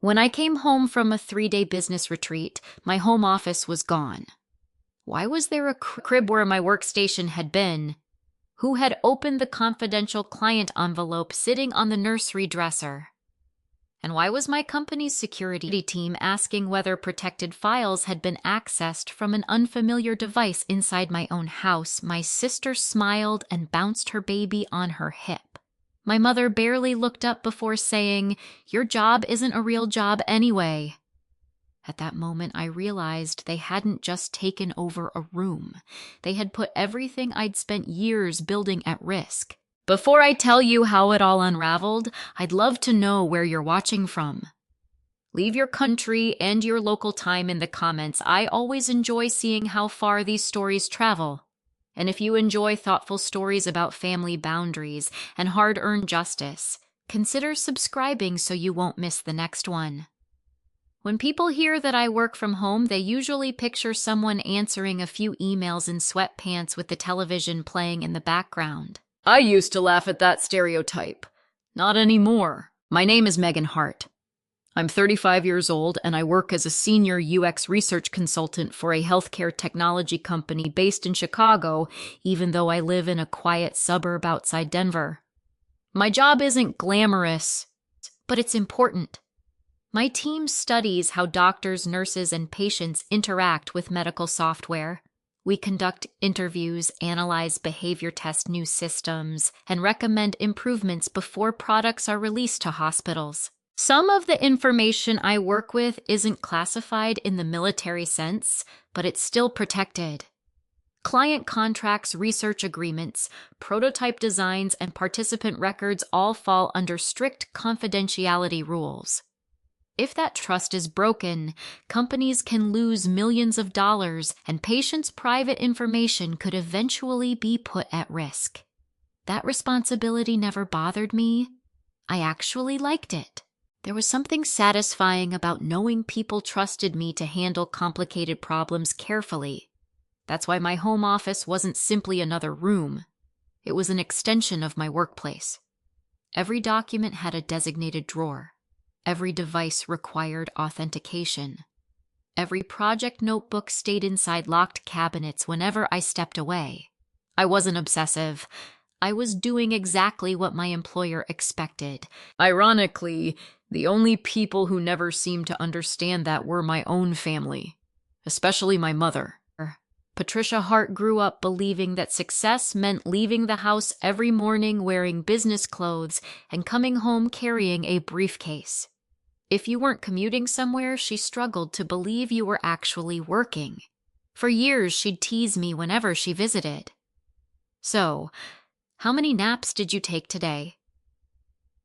When I came home from a 3-day business retreat, my home office was gone. Why was there a crib where my workstation had been? Who had opened the confidential client envelope sitting on the nursery dresser? And why was my company's security team asking whether protected files had been accessed from an unfamiliar device inside my own house? My sister smiled and bounced her baby on her hip. My mother barely looked up before saying, "Your job isn't a real job anyway." At that moment, I realized they hadn't just taken over a room. They had put everything I'd spent years building at risk. Before I tell you how it all unraveled, I'd love to know where you're watching from. Leave your country and your local time in the comments. I always enjoy seeing how far these stories travel. And if you enjoy thoughtful stories about family boundaries and hard-earned justice, consider subscribing so you won't miss the next one. When people hear that I work from home, they usually picture someone answering a few emails in sweatpants with the television playing in the background. I used to laugh at that stereotype. Not anymore. My name is Megan Hart. I'm 35 years old and I work as a senior UX research consultant for a healthcare technology company based in Chicago, even though I live in a quiet suburb outside Denver. My job isn't glamorous, but it's important. My team studies how doctors, nurses, and patients interact with medical software. We conduct interviews, analyze behavior test new systems, and recommend improvements before products are released to hospitals. Some of the information I work with isn't classified in the military sense, but it's still protected. Client contracts, research agreements, prototype designs, and participant records all fall under strict confidentiality rules. If that trust is broken, companies can lose millions of dollars, and patients' private information could eventually be put at risk. That responsibility never bothered me. I actually liked it. There was something satisfying about knowing people trusted me to handle complicated problems carefully. That's why my home office wasn't simply another room. It was an extension of my workplace. Every document had a designated drawer. Every device required authentication. Every project notebook stayed inside locked cabinets whenever I stepped away. I wasn't obsessive. I was doing exactly what my employer expected. Ironically, the only people who never seemed to understand that were my own family, especially my mother. Patricia Hart grew up believing that success meant leaving the house every morning wearing business clothes and coming home carrying a briefcase. If you weren't commuting somewhere, she struggled to believe you were actually working. For years, she'd tease me whenever she visited. "So, how many naps did you take today?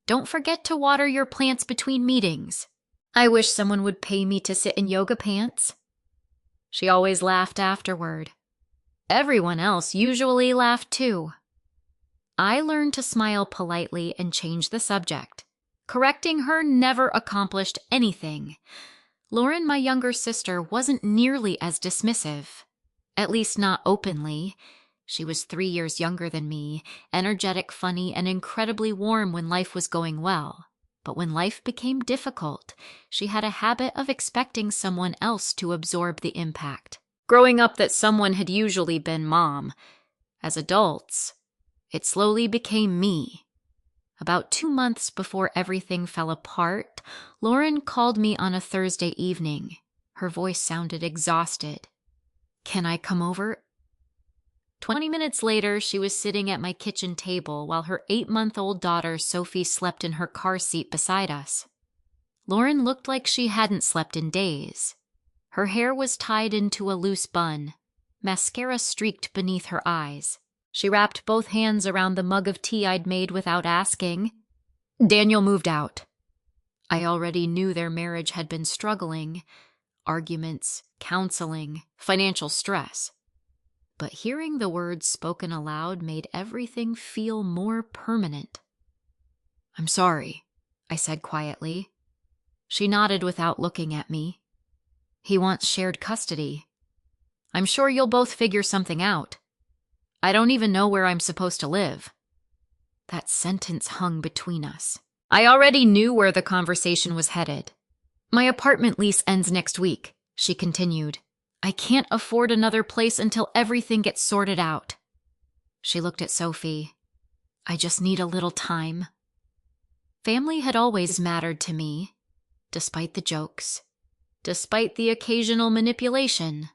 Don't forget to water your plants between meetings. I wish someone would pay me to sit in yoga pants." She always laughed afterward. Everyone else usually laughed too. I learned to smile politely and change the subject. Correcting her never accomplished anything. Lauren, my younger sister, wasn't nearly as dismissive. At least not openly. She was 3 years younger than me, energetic, funny, and incredibly warm when life was going well. But when life became difficult, she had a habit of expecting someone else to absorb the impact. Growing up, that someone had usually been Mom. As adults, it slowly became me. About 2 months before everything fell apart, Lauren called me on a Thursday evening. Her voice sounded exhausted. "Can I come over?" 20 minutes later, she was sitting at my kitchen table while her 8-month-old daughter, Sophie, slept in her car seat beside us. Lauren looked like she hadn't slept in days. Her hair was tied into a loose bun. Mascara streaked beneath her eyes. She wrapped both hands around the mug of tea I'd made without asking. Daniel moved out. I already knew their marriage had been struggling. Arguments, counseling, financial stress. But hearing the words spoken aloud made everything feel more permanent. "I'm sorry," I said quietly. She nodded without looking at me. "He wants shared custody. I'm sure you'll both figure something out. I don't even know where I'm supposed to live." That sentence hung between us. I already knew where the conversation was headed. My apartment lease ends next week, she continued. I can't afford another place until everything gets sorted out. She looked at Sophie. I just need a little time. Family had always mattered to me, despite the jokes, despite the occasional manipulation.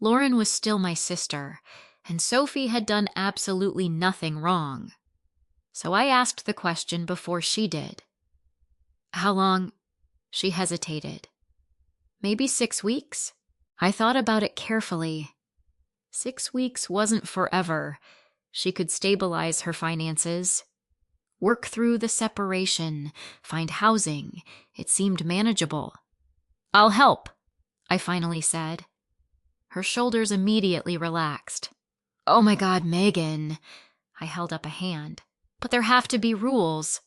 Lauren was still my sister, and Sophie had done absolutely nothing wrong. So I asked the question before she did. How long? She hesitated. Maybe 6 weeks? I thought about it carefully. 6 weeks wasn't forever. She could stabilize her finances, work through the separation, find housing. It seemed manageable. I'll help, I finally said. Her shoulders immediately relaxed. Oh my God, Megan. I held up a hand. But there have to be rules.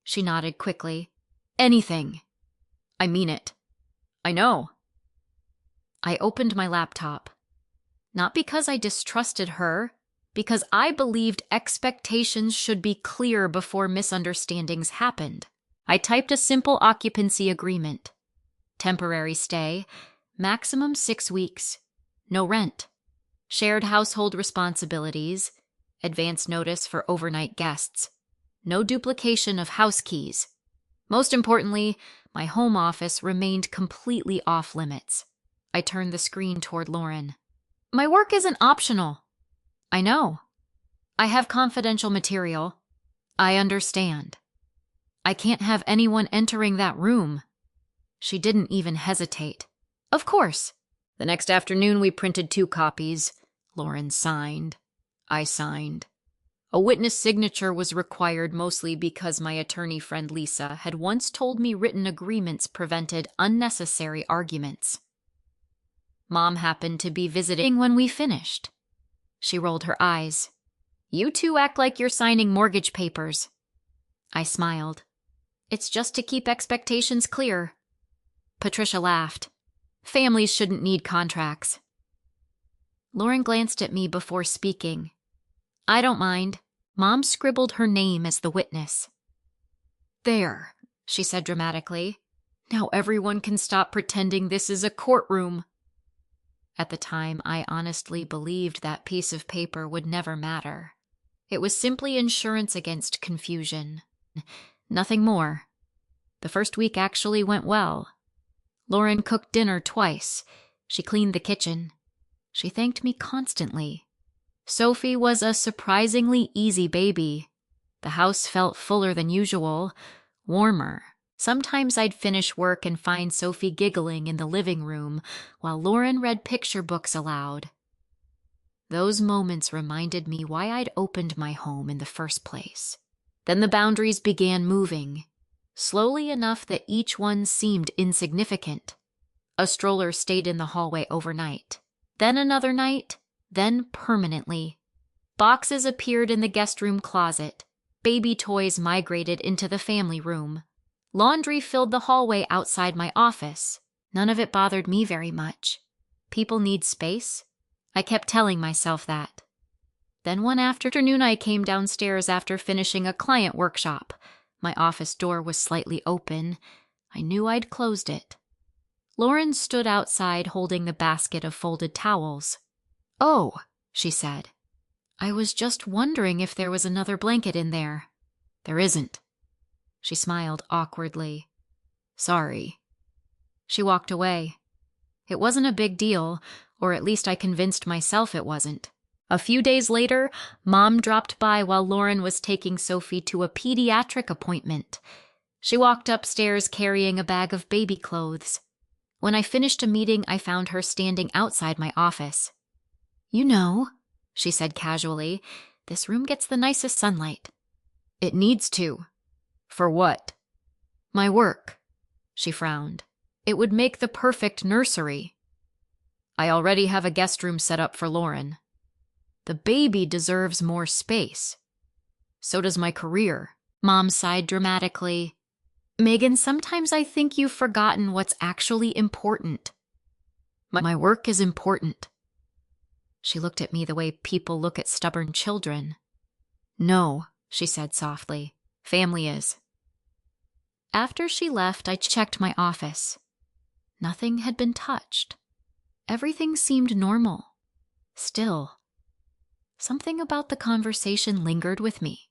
She nodded quickly. Anything. I mean it. I know. I opened my laptop. Not because I distrusted her, because I believed expectations should be clear before misunderstandings happened. I typed a simple occupancy agreement. Temporary stay, maximum 6 weeks, no rent, shared household responsibilities, advance notice for overnight guests, no duplication of house keys. Most importantly, my home office remained completely off limits. I turned the screen toward Lauren. My work isn't optional. I know. I have confidential material. I understand. I can't have anyone entering that room. She didn't even hesitate. Of course. The next afternoon we printed 2 copies. Lauren signed. I signed. A witness signature was required mostly because my attorney friend Lisa had once told me written agreements prevented unnecessary arguments. Mom happened to be visiting when we finished. She rolled her eyes. You 2 act like you're signing mortgage papers. I smiled. It's just to keep expectations clear. Patricia laughed. Families shouldn't need contracts. Lauren glanced at me before speaking. I don't mind. Mom scribbled her name as the witness. There, she said dramatically. Now everyone can stop pretending this is a courtroom. At the time, I honestly believed that piece of paper would never matter. It was simply insurance against confusion. Nothing more. The first week actually went well. Lauren cooked dinner twice. She cleaned the kitchen. She thanked me constantly. Sophie was a surprisingly easy baby. The house felt fuller than usual, warmer. Sometimes I'd finish work and find Sophie giggling in the living room while Lauren read picture books aloud. Those moments reminded me why I'd opened my home in the first place. Then the boundaries began moving, slowly enough that each one seemed insignificant. A stroller stayed in the hallway overnight, then another night, then permanently. Boxes appeared in the guest room closet. Baby toys migrated into the family room. Laundry filled the hallway outside my office. None of it bothered me very much. People need space. I kept telling myself that. Then one afternoon I came downstairs after finishing a client workshop. My office door was slightly open. I knew I'd closed it. Lauren stood outside holding the basket of folded towels. Oh, she said. I was just wondering if there was another blanket in there. There isn't. She smiled awkwardly. Sorry. She walked away. It wasn't a big deal, or at least I convinced myself it wasn't. A few days later, Mom dropped by while Lauren was taking Sophie to a pediatric appointment. She walked upstairs carrying a bag of baby clothes. When I finished a meeting, I found her standing outside my office. You know, she said casually, this room gets the nicest sunlight. It needs to. For what? My work. She frowned. It would make the perfect nursery. I already have a guest room set up for Lauren. The baby deserves more space. So does my career. Mom sighed dramatically. Megan, sometimes I think you've forgotten what's actually important. My work is important. She looked at me the way people look at stubborn children. No, she said softly. Family is. After she left, I checked my office. Nothing had been touched. Everything seemed normal. Still, something about the conversation lingered with me.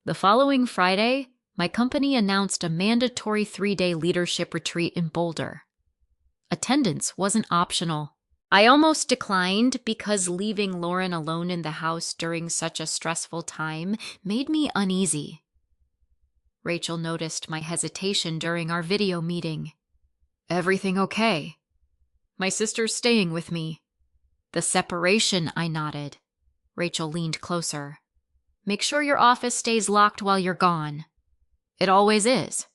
The following Friday, my company announced a mandatory 3-day leadership retreat in Boulder. Attendance wasn't optional. I almost declined because leaving Lauren alone in the house during such a stressful time made me uneasy. Rachel noticed my hesitation during our video meeting. "Everything okay?" "My sister's staying with me." "The separation," I nodded. Rachel leaned closer. "Make sure your office stays locked while you're gone." "It always is."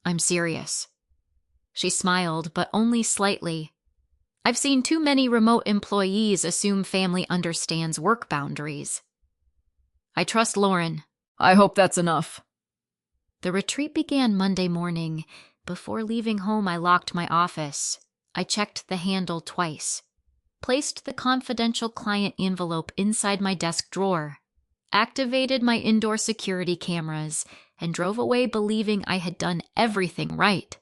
"I'm serious." She smiled, but only slightly. "I've seen too many remote employees assume family understands work boundaries." "I trust Lauren." "I hope that's enough." The retreat began Monday morning. Before leaving home, I locked my office. I checked the handle twice, placed the confidential client envelope inside my desk drawer, activated my indoor security cameras, and drove away believing I had done everything right.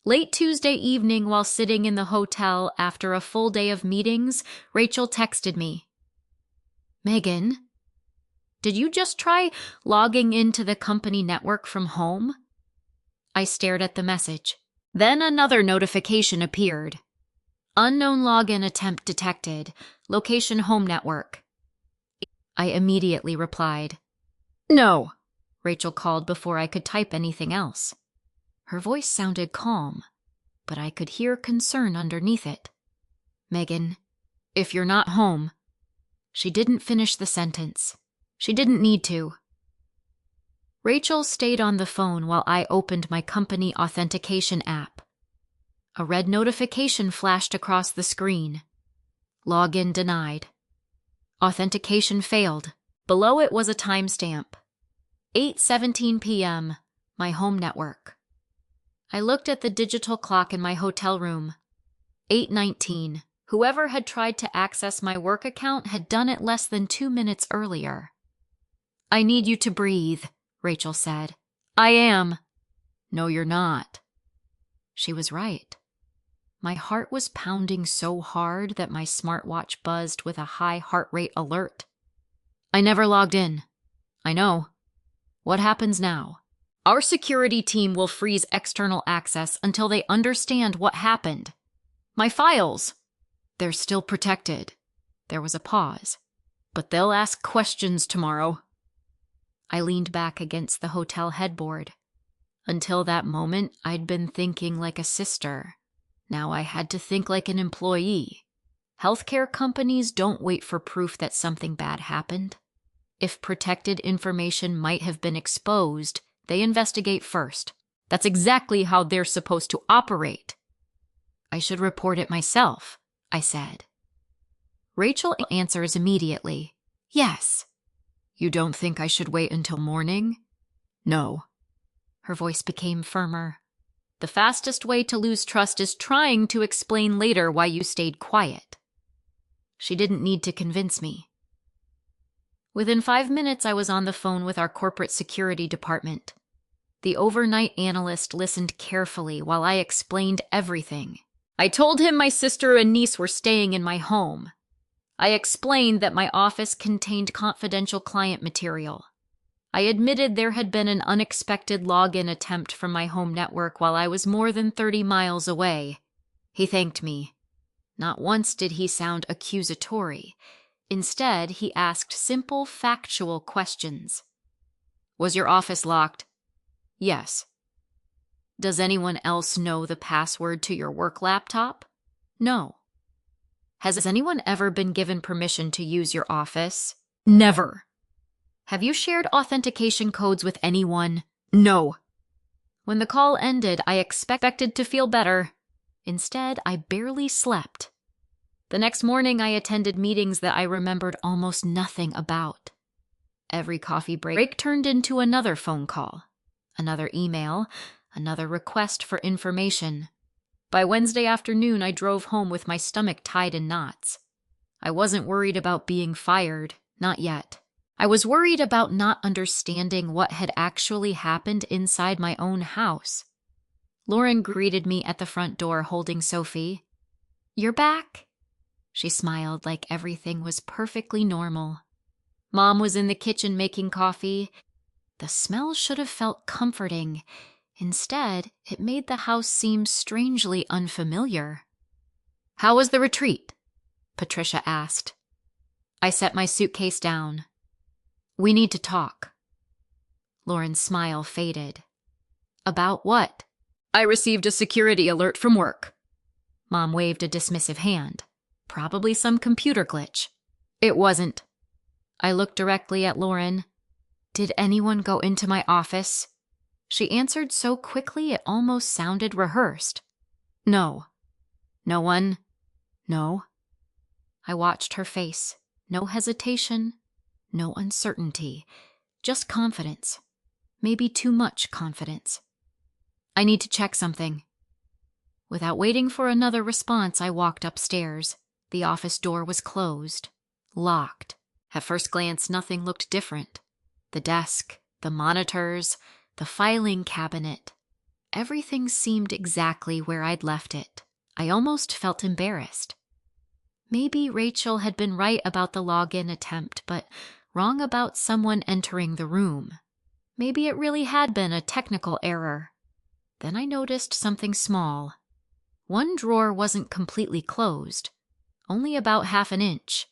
Late Tuesday evening, while sitting in the hotel after a full day of meetings, Rachel texted me. "Megan, did you just try logging into the company network from home?" I stared at the message. Then another notification appeared. "Unknown login attempt detected. Location home network." I immediately replied. "No," Rachel called before I could type anything else. Her voice sounded calm, but I could hear concern underneath it. "Megan, if you're not home..." She didn't finish the sentence. She didn't need to. Rachel stayed on the phone while I opened my company authentication app. A red notification flashed across the screen. Login denied. Authentication failed. Below it was a timestamp. 8:17 p.m., my home network. I looked at the digital clock in my hotel room. 8:19. Whoever had tried to access my work account had done it less than 2 minutes earlier. "I need you to breathe," Rachel said. "I am." "No, you're not." She was right. My heart was pounding so hard that my smartwatch buzzed with a high heart rate alert. "I never logged in." "I know." "What happens now?" "Our security team will freeze external access until they understand what happened." "My files." "They're still protected." There was a pause. "But they'll ask questions tomorrow." I leaned back against the hotel headboard. Until that moment, I'd been thinking like a sister. Now I had to think like an employee. Healthcare companies don't wait for proof that something bad happened. If protected information might have been exposed, they investigate first. That's exactly how they're supposed to operate. "I should report it myself," I said. Rachel answers immediately. "Yes." "You don't think I should wait until morning?" "No." Her voice became firmer. "The fastest way to lose trust is trying to explain later why you stayed quiet." She didn't need to convince me. Within 5 minutes, I was on the phone with our corporate security department. The overnight analyst listened carefully while I explained everything. I told him my sister and niece were staying in my home. I explained that my office contained confidential client material. I admitted there had been an unexpected login attempt from my home network while I was more than 30 miles away. He thanked me. Not once did he sound accusatory. Instead, he asked simple, factual questions. "Was your office locked?" "Yes." "Does anyone else know the password to your work laptop?" "No." "Has anyone ever been given permission to use your office?" "Never." "Have you shared authentication codes with anyone?" "No." When the call ended, I expected to feel better. Instead, I barely slept. The next morning, I attended meetings that I remembered almost nothing about. Every coffee break turned into another phone call, another email, another request for information. By Wednesday afternoon, I drove home with my stomach tied in knots. I wasn't worried about being fired, not yet. I was worried about not understanding what had actually happened inside my own house. Lauren greeted me at the front door holding Sophie. "You're back?" She smiled like everything was perfectly normal. Mom was in the kitchen making coffee. The smell should have felt comforting. Instead, it made the house seem strangely unfamiliar. "How was the retreat?" Patricia asked. I set my suitcase down. "We need to talk." Lauren's smile faded. "About what?" "I received a security alert from work." Mom waved a dismissive hand. "Probably some computer glitch." "It wasn't." I looked directly at Lauren. "Did anyone go into my office?" She answered so quickly it almost sounded rehearsed. "No." "No one?" "No." I watched her face. No hesitation, no uncertainty, just confidence. Maybe too much confidence. "I need to check something." Without waiting for another response, I walked upstairs. The office door was closed, locked. At first glance, nothing looked different. The desk, the monitors, the filing cabinet. Everything seemed exactly where I'd left it. I almost felt embarrassed. Maybe Rachel had been right about the login attempt, but wrong about someone entering the room. Maybe it really had been a technical error. Then I noticed something small. One drawer wasn't completely closed, only about half an inch.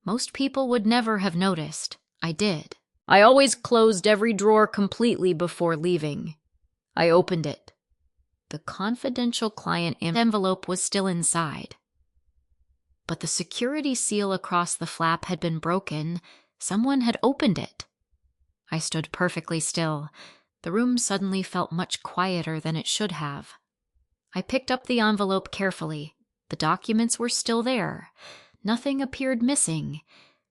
Most people would never have noticed. I did. "I always closed every drawer completely before leaving." I opened it. The confidential client envelope was still inside. But the security seal across the flap had been broken. Someone had opened it. I stood perfectly still. The room suddenly felt much quieter than it should have. I picked up the envelope carefully. The documents were still there. Nothing appeared missing.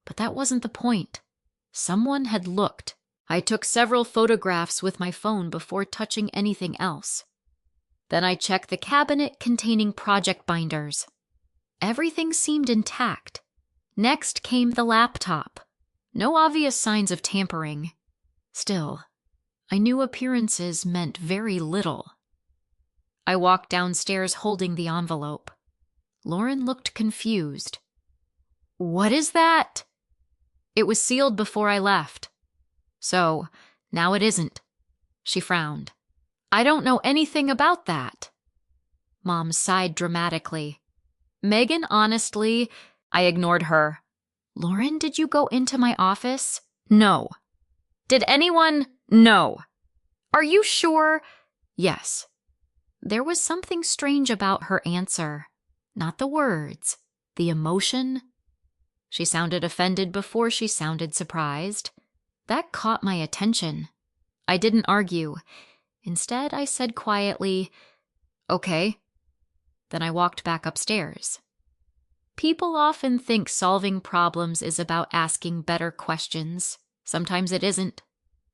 But that wasn't the point. Someone had looked. I took several photographs with my phone before touching anything else. Then I checked the cabinet containing project binders. Everything seemed intact. Next came the laptop. No obvious signs of tampering. Still, I knew appearances meant very little. I walked downstairs holding the envelope. Lauren looked confused. "What is that?" "It was sealed before I left." "So, now it isn't." She frowned. "I don't know anything about that." Mom sighed dramatically. "Megan, honestly," I ignored her. "Lauren, did you go into my office?" "No." "Did anyone?" "No." "Are you sure?" "Yes." There was something strange about her answer. Not the words, the emotion. She sounded offended before she sounded surprised. That caught my attention. I didn't argue. Instead, I said quietly, "Okay." Then I walked back upstairs. People often think solving problems is about asking better questions. Sometimes it isn't.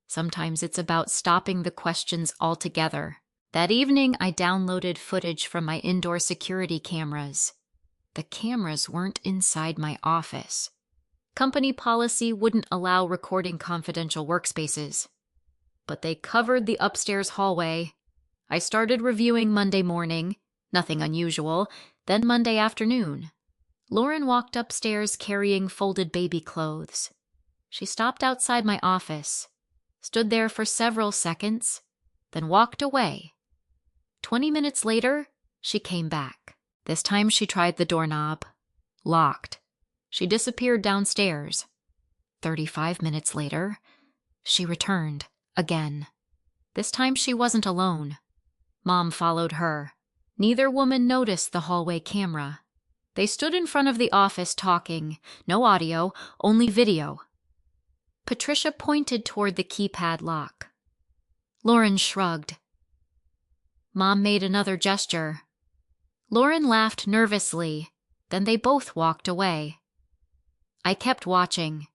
Sometimes it's about stopping the questions altogether. That evening, I downloaded footage from my indoor security cameras. The cameras weren't inside my office. Company policy wouldn't allow recording confidential workspaces. But they covered the upstairs hallway. I started reviewing Monday morning, nothing unusual, then Monday afternoon. Lauren walked upstairs carrying folded baby clothes. She stopped outside my office, stood there for several seconds, then walked away. 20 minutes later, she came back. This time she tried the doorknob. Locked. She disappeared downstairs. 35 minutes later, she returned again. This time she wasn't alone. Mom followed her. Neither woman noticed the hallway camera. They stood in front of the office talking. No audio, only video. Patricia pointed toward the keypad lock. Lauren shrugged. Mom made another gesture. Lauren laughed nervously. Then they both walked away. I kept watching.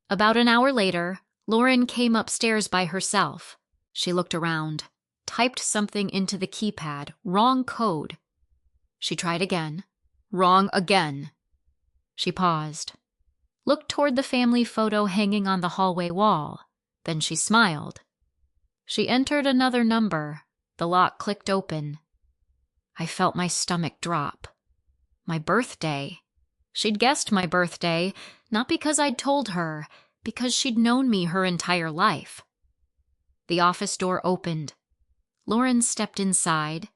About an hour later, Lauren came upstairs by herself. She looked around, typed something into the keypad, wrong code. She tried again. Wrong again. She paused, looked toward the family photo hanging on the hallway wall. Then she smiled. She entered another number, The lock clicked open. I felt my stomach drop. My birthday. She'd guessed my birthday, not because I'd told her, because she'd known me her entire life. The office door opened. Lauren stepped inside.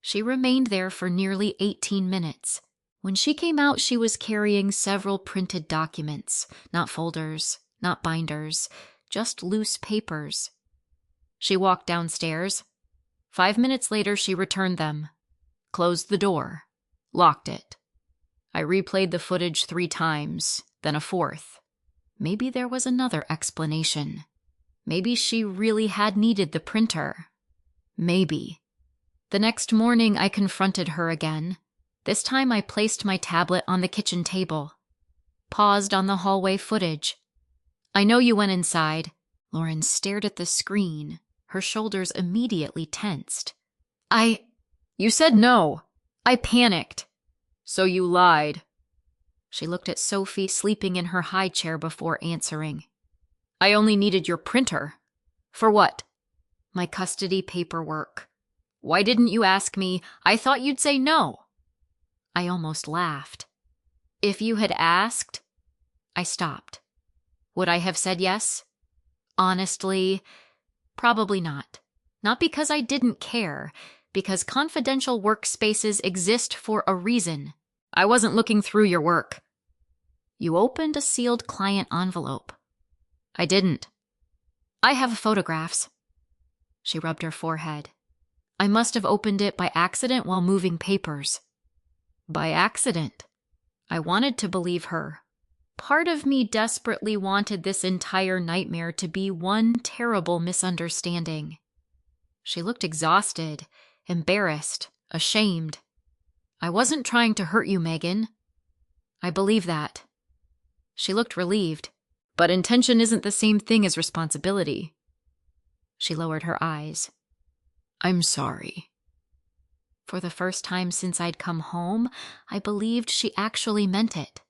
She remained there for nearly 18 minutes. When she came out, she was carrying several printed documents, not folders, not binders, just loose papers. She walked downstairs. 5 minutes later, she returned them, closed the door, locked it. I replayed the footage 3 times, then a 4th. Maybe there was another explanation. Maybe she really had needed the printer. Maybe. The next morning, I confronted her again. This time, I placed my tablet on the kitchen table. Paused on the hallway footage. I know you went inside. Lauren stared at the screen. Her shoulders immediately tensed. You said no. I panicked. So you lied. She looked at Sophie sleeping in her high chair before answering. I only needed your printer. For what? My custody paperwork. Why didn't you ask me? I thought you'd say no. I almost laughed. If you had asked... I stopped. Would I have said yes? Honestly, probably not. Not because I didn't care, because confidential workspaces exist for a reason. I wasn't looking through your work. You opened a sealed client envelope. I didn't. I have photographs. She rubbed her forehead. I must have opened it by accident while moving papers. By accident. I wanted to believe her. Part of me desperately wanted this entire nightmare to be one terrible misunderstanding. She looked exhausted, embarrassed, ashamed. I wasn't trying to hurt you, Megan. I believe that. She looked relieved. But intention isn't the same thing as responsibility. She lowered her eyes. I'm sorry. For the first time since I'd come home, I believed she actually meant it.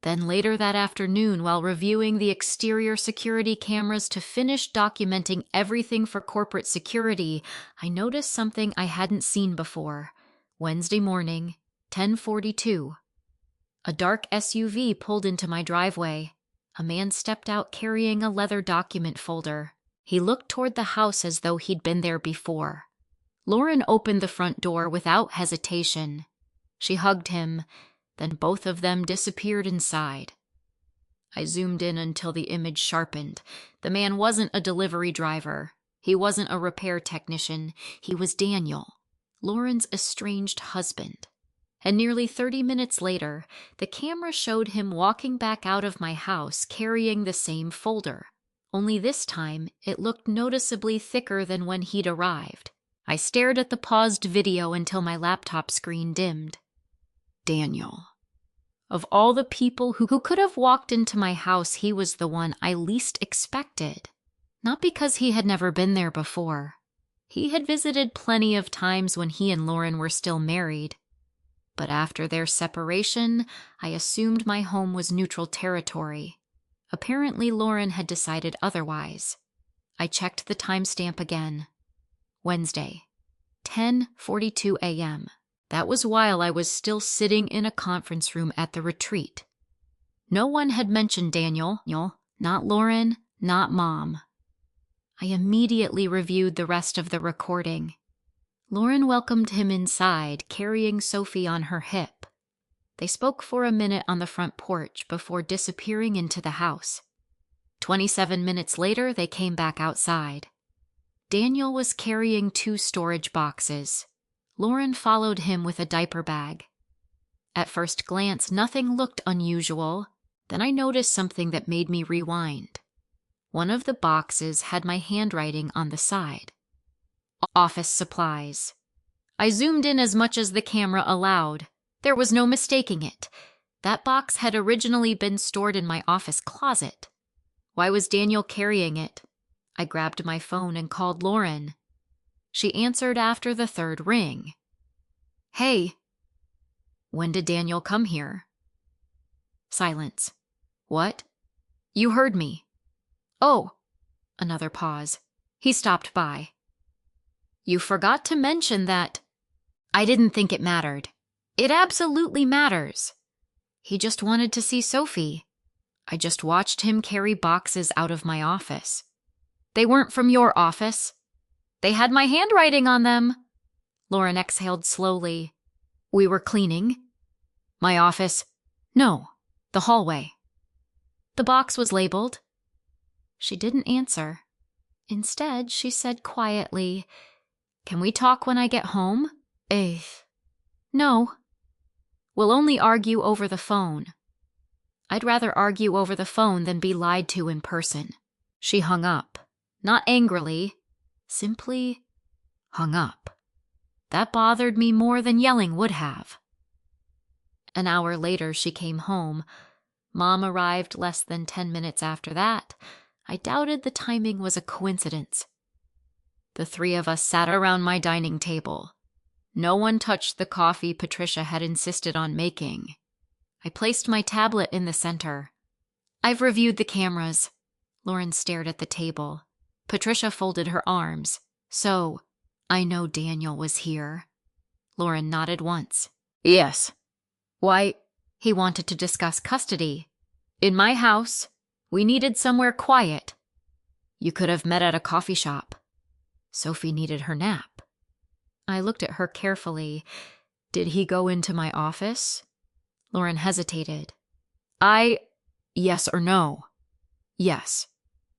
Then later that afternoon, while reviewing the exterior security cameras to finish documenting everything for corporate security, I noticed something I hadn't seen before. Wednesday morning, 10:42. A dark SUV pulled into my driveway. A man stepped out carrying a leather document folder. He looked toward the house as though he'd been there before. Lauren opened the front door without hesitation. She hugged him, then both of them disappeared inside. I zoomed in until the image sharpened. The man wasn't a delivery driver. He wasn't a repair technician. He was Daniel, Lauren's estranged husband. And nearly 30 minutes later, the camera showed him walking back out of my house carrying the same folder. Only this time, it looked noticeably thicker than when he'd arrived. I stared at the paused video until my laptop screen dimmed. Daniel. Of all the people who could have walked into my house, he was the one I least expected. Not because he had never been there before. He had visited plenty of times when he and Lauren were still married. But after their separation, I assumed my home was neutral territory. Apparently, Lauren had decided otherwise. I checked the timestamp again. Wednesday, 10:42 a.m. That was while I was still sitting in a conference room at the retreat. No one had mentioned Daniel, not Lauren, not Mom. I immediately reviewed the rest of the recording. Lauren welcomed him inside, carrying Sophie on her hip. They spoke for a minute on the front porch before disappearing into the house. 27 minutes later, they came back outside. Daniel was carrying 2 storage boxes. Lauren followed him with a diaper bag. At first glance, nothing looked unusual. Then I noticed something that made me rewind. One of the boxes had my handwriting on the side. Office supplies. I zoomed in as much as the camera allowed. There was no mistaking it. That box had originally been stored in my office closet. Why was Daniel carrying it? I grabbed my phone and called Lauren. She answered after the 3rd ring. Hey. When did Daniel come here? Silence. What? You heard me. Oh. Another pause. He stopped by. You forgot to mention that. I didn't think it mattered. It absolutely matters. He just wanted to see Sophie. I just watched him carry boxes out of my office. They weren't from your office. They had my handwriting on them. Lauren exhaled slowly. We were cleaning. My office. No, the hallway. The box was labeled. She didn't answer. Instead, she said quietly, Can we talk when I get home? No. We'll only argue over the phone. I'd rather argue over the phone than be lied to in person. She hung up. Not angrily. Simply hung up. That bothered me more than yelling would have. An hour later, she came home. Mom arrived less than 10 minutes after that. I doubted the timing was a coincidence. The three of us sat around my dining table. No one touched the coffee Patricia had insisted on making. I placed my tablet in the center. I've reviewed the cameras. Lauren stared at the table. Patricia folded her arms. So, I know Daniel was here. Lauren nodded once. Yes. Why? He wanted to discuss custody. In my house, we needed somewhere quiet. You could have met at a coffee shop. Sophie needed her nap. I looked at her carefully. Did he go into my office? Lauren hesitated. Yes or no? Yes.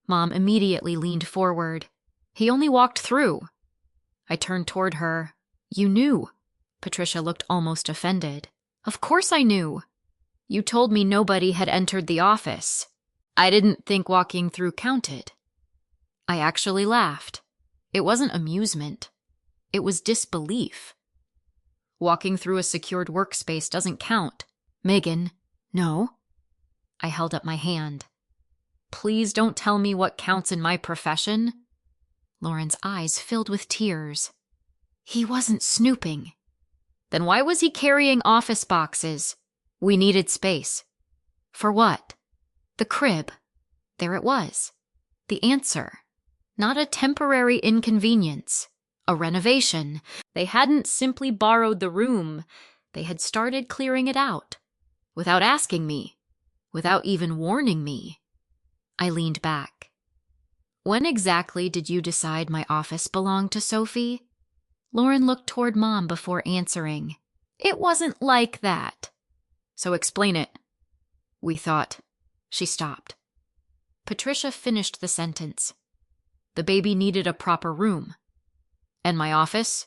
Mom immediately leaned forward. He only walked through. I turned toward her. You knew. Patricia looked almost offended. Of course I knew. You told me nobody had entered the office. I didn't think walking through counted. I actually laughed. It wasn't amusement. It was disbelief. Walking through a secured workspace doesn't count. Megan, no. I held up my hand. Please don't tell me what counts in my profession. Lauren's eyes filled with tears. He wasn't snooping. Then why was he carrying office boxes? We needed space. For what? The crib. There it was. The answer. Not a temporary inconvenience. A renovation. They hadn't simply borrowed the room. They had started clearing it out. Without asking me. Without even warning me. I leaned back. When exactly did you decide my office belonged to Sophie? Lauren looked toward Mom before answering. It wasn't like that. So explain it. We thought. She stopped. Patricia finished the sentence. The baby needed a proper room. And my office?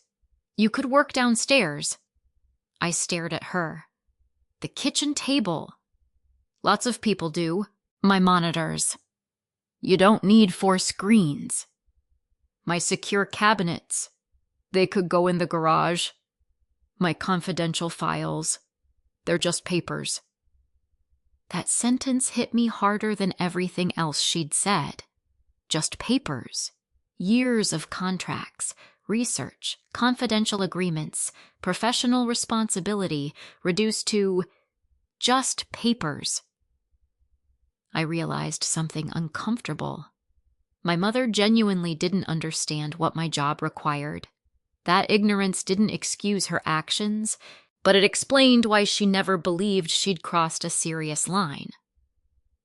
You could work downstairs. I stared at her. The kitchen table. Lots of people do. My monitors. You don't need 4 screens. My secure cabinets. They could go in the garage. My confidential files. They're just papers. That sentence hit me harder than everything else she'd said. Just papers. Years of contracts, research, confidential agreements, professional responsibility reduced to just papers. I realized something uncomfortable. My mother genuinely didn't understand what my job required. That ignorance didn't excuse her actions, but it explained why she never believed she'd crossed a serious line.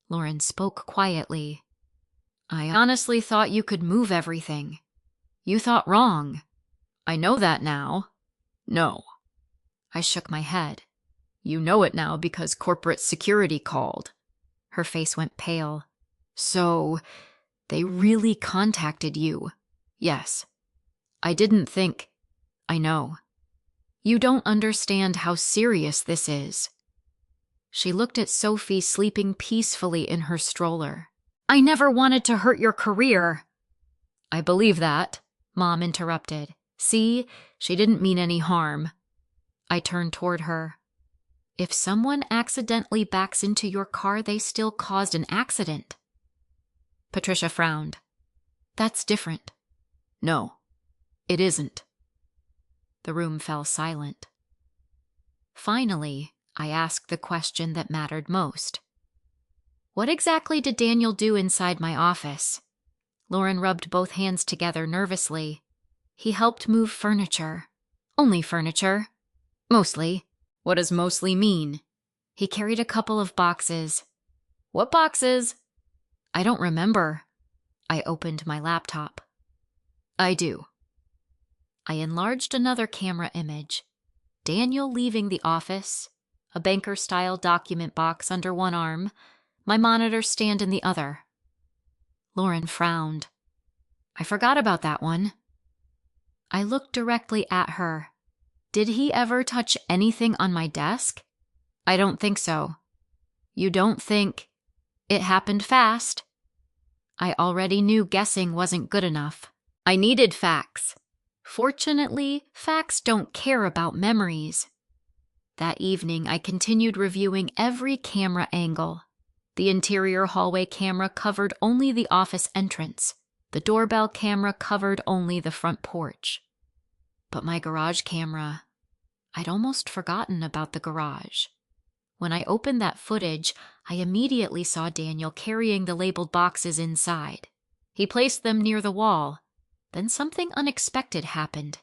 Lauren spoke quietly. I honestly thought you could move everything. You thought wrong. I know that now. No. I shook my head. You know it now because corporate security called. Her face went pale. So, they really contacted you? Yes. I didn't think. I know. You don't understand how serious this is. She looked at Sophie sleeping peacefully in her stroller. I never wanted to hurt your career. I believe that, Mom interrupted. See, she didn't mean any harm. I turned toward her. If someone accidentally backs into your car, they still caused an accident. Patricia frowned. That's different. No, it isn't. The room fell silent. Finally, I asked the question that mattered most. What exactly did Daniel do inside my office? Lauren rubbed both hands together nervously. He helped move furniture. Only furniture. Mostly. What does mostly mean? He carried a couple of boxes. What boxes? I don't remember. I opened my laptop. I do. I enlarged another camera image. Daniel leaving the office, a banker-style document box under one arm, my monitor stand in the other. Lauren frowned. I forgot about that one. I looked directly at her. Did he ever touch anything on my desk? I don't think so. You don't think... It happened fast. I already knew guessing wasn't good enough. I needed facts. Fortunately, facts don't care about memories. That evening, I continued reviewing every camera angle. The interior hallway camera covered only the office entrance. The doorbell camera covered only the front porch. But my garage camera... I'd almost forgotten about the garage. When I opened that footage, I immediately saw Daniel carrying the labeled boxes inside. He placed them near the wall. Then something unexpected happened.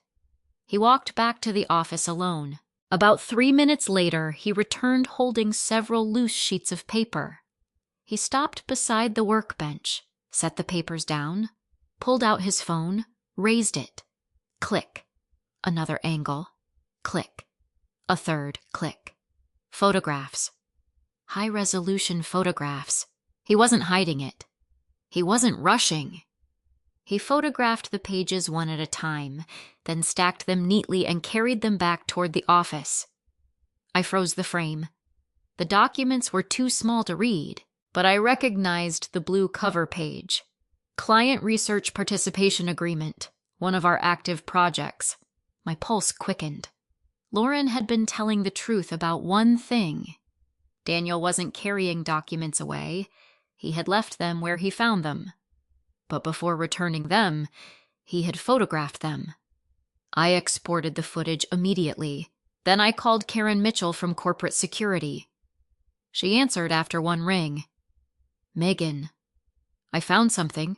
He walked back to the office alone. About 3 minutes later, he returned holding several loose sheets of paper. He stopped beside the workbench, set the papers down, pulled out his phone, raised it. Click. Another angle. Click. A third click. Photographs. High-resolution photographs. He wasn't hiding it. He wasn't rushing. He photographed the pages one at a time, then stacked them neatly and carried them back toward the office. I froze the frame. The documents were too small to read, but I recognized the blue cover page. Client Research Participation Agreement, one of our active projects. My pulse quickened. Lauren had been telling the truth about one thing. Daniel wasn't carrying documents away. He had left them where he found them. But before returning them, he had photographed them. I exported the footage immediately. Then I called Karen Mitchell from corporate security. She answered after one ring. Megan, I found something.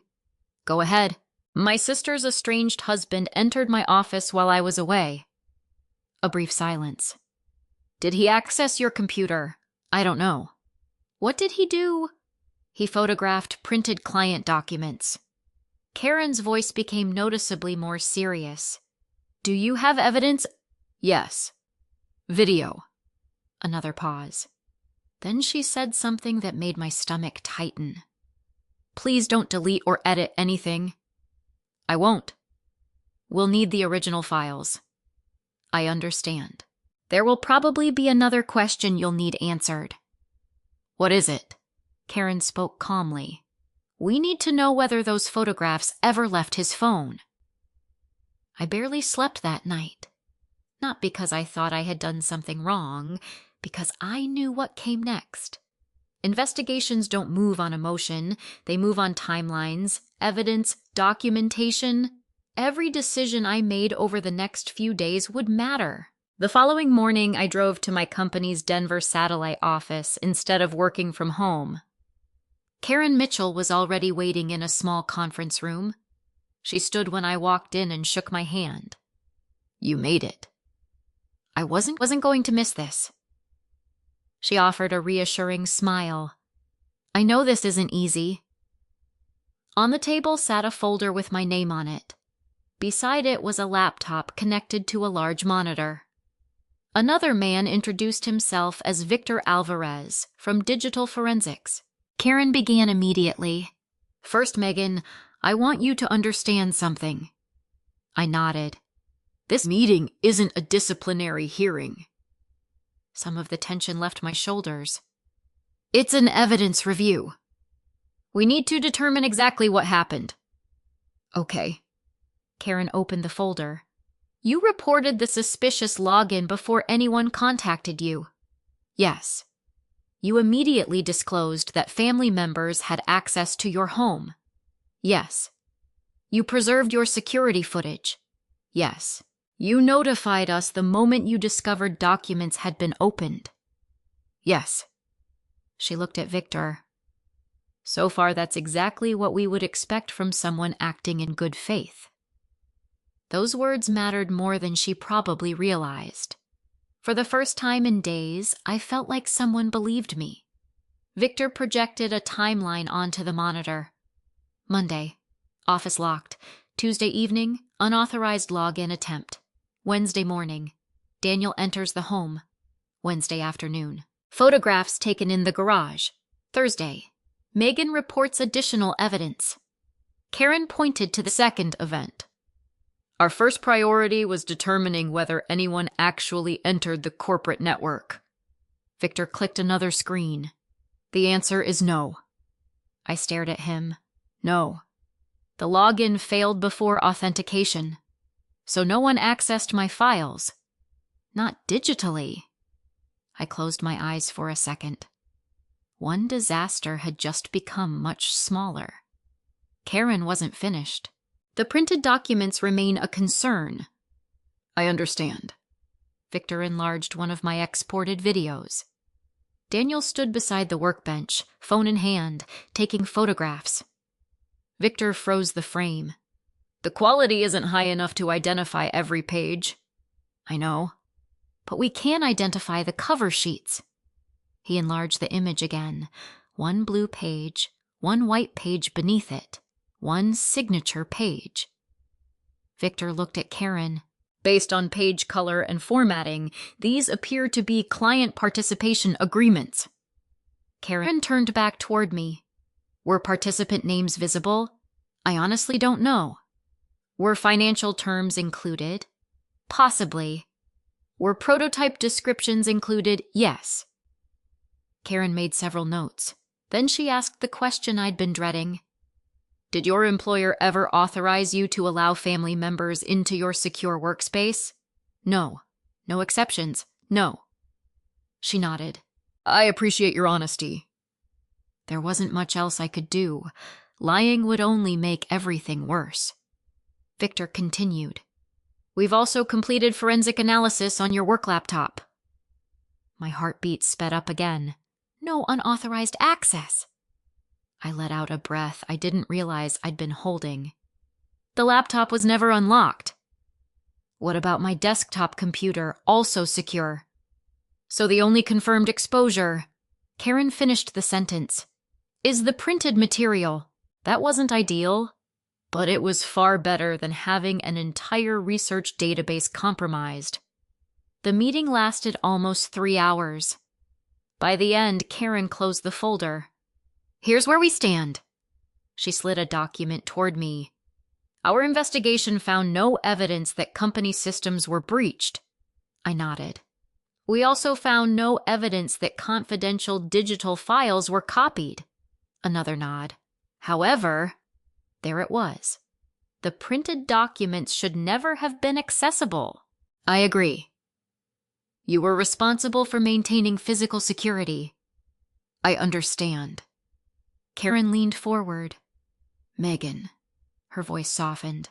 Go ahead. My sister's estranged husband entered my office while I was away. A brief silence. Did he access your computer? I don't know. What did he do? He photographed printed client documents. Karen's voice became noticeably more serious. Do you have evidence? Yes. Video. Another pause. Then she said something that made my stomach tighten. Please don't delete or edit anything. I won't. We'll need the original files. I understand. There will probably be another question you'll need answered. What is it? Karen spoke calmly. We need to know whether those photographs ever left his phone. I barely slept that night. Not because I thought I had done something wrong, because I knew what came next. Investigations don't move on emotion, they move on timelines, evidence, documentation. Every decision I made over the next few days would matter. The following morning, I drove to my company's Denver satellite office instead of working from home. Karen Mitchell was already waiting in a small conference room. She stood when I walked in and shook my hand. You made it. I wasn't going to miss this. She offered a reassuring smile. I know this isn't easy. On the table sat a folder with my name on it. Beside it was a laptop connected to a large monitor. Another man introduced himself as Victor Alvarez from Digital Forensics. Karen began immediately. First, Megan, I want you to understand something. I nodded. This meeting isn't a disciplinary hearing. Some of the tension left my shoulders. It's an evidence review. We need to determine exactly what happened. Okay. Karen opened the folder. You reported the suspicious login before anyone contacted you. Yes. You immediately disclosed that family members had access to your home. Yes. You preserved your security footage. Yes. You notified us the moment you discovered documents had been opened. Yes. She looked at Victor. So far, that's exactly what we would expect from someone acting in good faith. Those words mattered more than she probably realized. For the first time in days, I felt like someone believed me. Victor projected a timeline onto the monitor. Monday, office locked. Tuesday evening, unauthorized login attempt. Wednesday morning, Daniel enters the home. Wednesday afternoon, photographs taken in the garage. Thursday, Megan reports additional evidence. Karen pointed to the second event. Our first priority was determining whether anyone actually entered the corporate network. Victor clicked another screen. The answer is no. I stared at him. No. The login failed before authentication, so no one accessed my files. Not digitally. I closed my eyes for a second. One disaster had just become much smaller. Karen wasn't finished. The printed documents remain a concern. I understand. Victor enlarged one of my exported videos. Daniel stood beside the workbench, phone in hand, taking photographs. Victor froze the frame. The quality isn't high enough to identify every page. I know. But we can identify the cover sheets. He enlarged the image again. One blue page, one white page beneath it, one signature page. Victor looked at Karen. Based on page color and formatting, these appear to be client participation agreements. Karen turned back toward me. Were participant names visible? I honestly don't know. Were financial terms included? Possibly. Were prototype descriptions included? Yes. Karen made several notes. Then she asked the question I'd been dreading. Did your employer ever authorize you to allow family members into your secure workspace? No. No exceptions. No. She nodded. I appreciate your honesty. There wasn't much else I could do. Lying would only make everything worse. Victor continued. We've also completed forensic analysis on your work laptop. My heartbeat sped up again. No unauthorized access. I let out a breath I didn't realize I'd been holding. The laptop was never unlocked. What about my desktop computer, also secure? So the only confirmed exposure, Karen finished the sentence, is the printed material. That wasn't ideal, but it was far better than having an entire research database compromised. The meeting lasted almost 3 hours. By the end, Karen closed the folder. Here's where we stand. She slid a document toward me. Our investigation found no evidence that company systems were breached. I nodded. We also found no evidence that confidential digital files were copied. Another nod. However, there it was. The printed documents should never have been accessible. I agree. You were responsible for maintaining physical security. I understand. Karen leaned forward. Megan, her voice softened.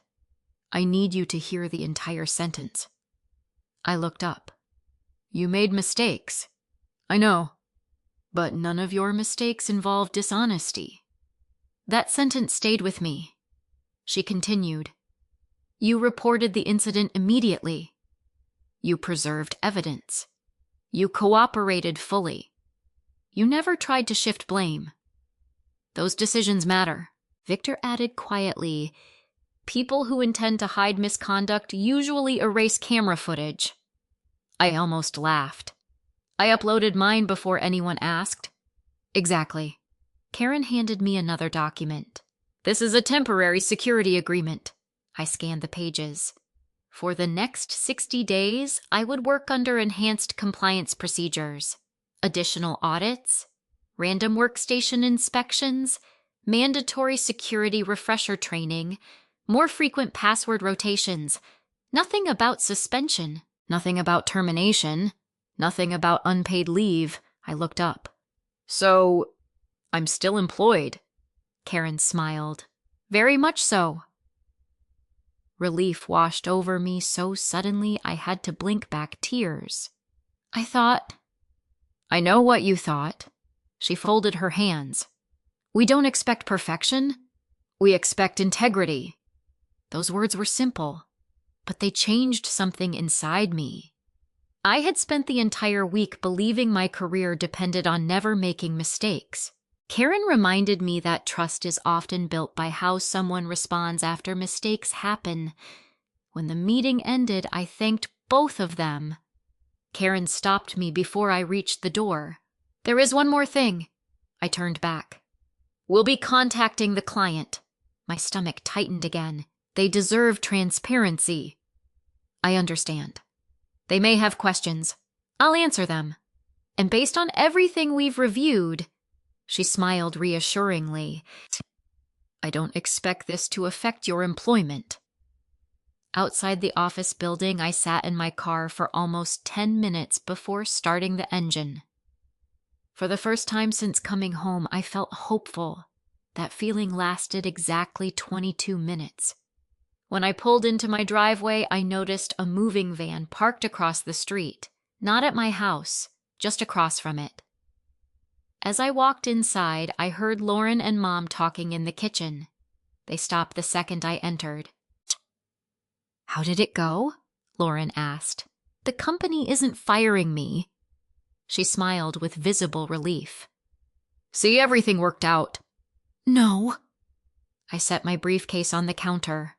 I need you to hear the entire sentence. I looked up. You made mistakes. I know. But none of your mistakes involved dishonesty. That sentence stayed with me. She continued. You reported the incident immediately. You preserved evidence. You cooperated fully. You never tried to shift blame. Those decisions matter. Victor added quietly, people who intend to hide misconduct usually erase camera footage. I almost laughed. I uploaded mine before anyone asked. Exactly. Karen handed me another document. This is a temporary security agreement. I scanned the pages. For the next 60 days, I would work under enhanced compliance procedures, additional audits, random workstation inspections, mandatory security refresher training, more frequent password rotations. Nothing about suspension, nothing about termination, nothing about unpaid leave. I looked up. So, I'm still employed. Karen smiled. Very much so. Relief washed over me so suddenly I had to blink back tears. I thought. I know what you thought. She folded her hands. We don't expect perfection. We expect integrity. Those words were simple. but they changed something inside me. I had spent the entire week believing my career depended on never making mistakes. Karen reminded me that trust is often built by how someone responds after mistakes happen. When the meeting ended, I thanked both of them. Karen stopped me before I reached the door. "There is one more thing." I turned back. "We'll be contacting the client." My stomach tightened again. They deserve transparency. "I understand. They may have questions. I'll answer them. And based on everything we've reviewed," she smiled reassuringly, "I don't expect this to affect your employment." Outside the office building, I sat in my car for almost 10 minutes before starting the engine. For the first time since coming home, I felt hopeful. That feeling lasted exactly 22 minutes. When I pulled into my driveway, I noticed a moving van parked across the street, not at my house, just across from it. As I walked inside, I heard Lauren and Mom talking in the kitchen. They stopped the second I entered. "How did it go?" Lauren asked. "The company isn't firing me." She smiled with visible relief. "See, everything worked out." "No." I set my briefcase on the counter.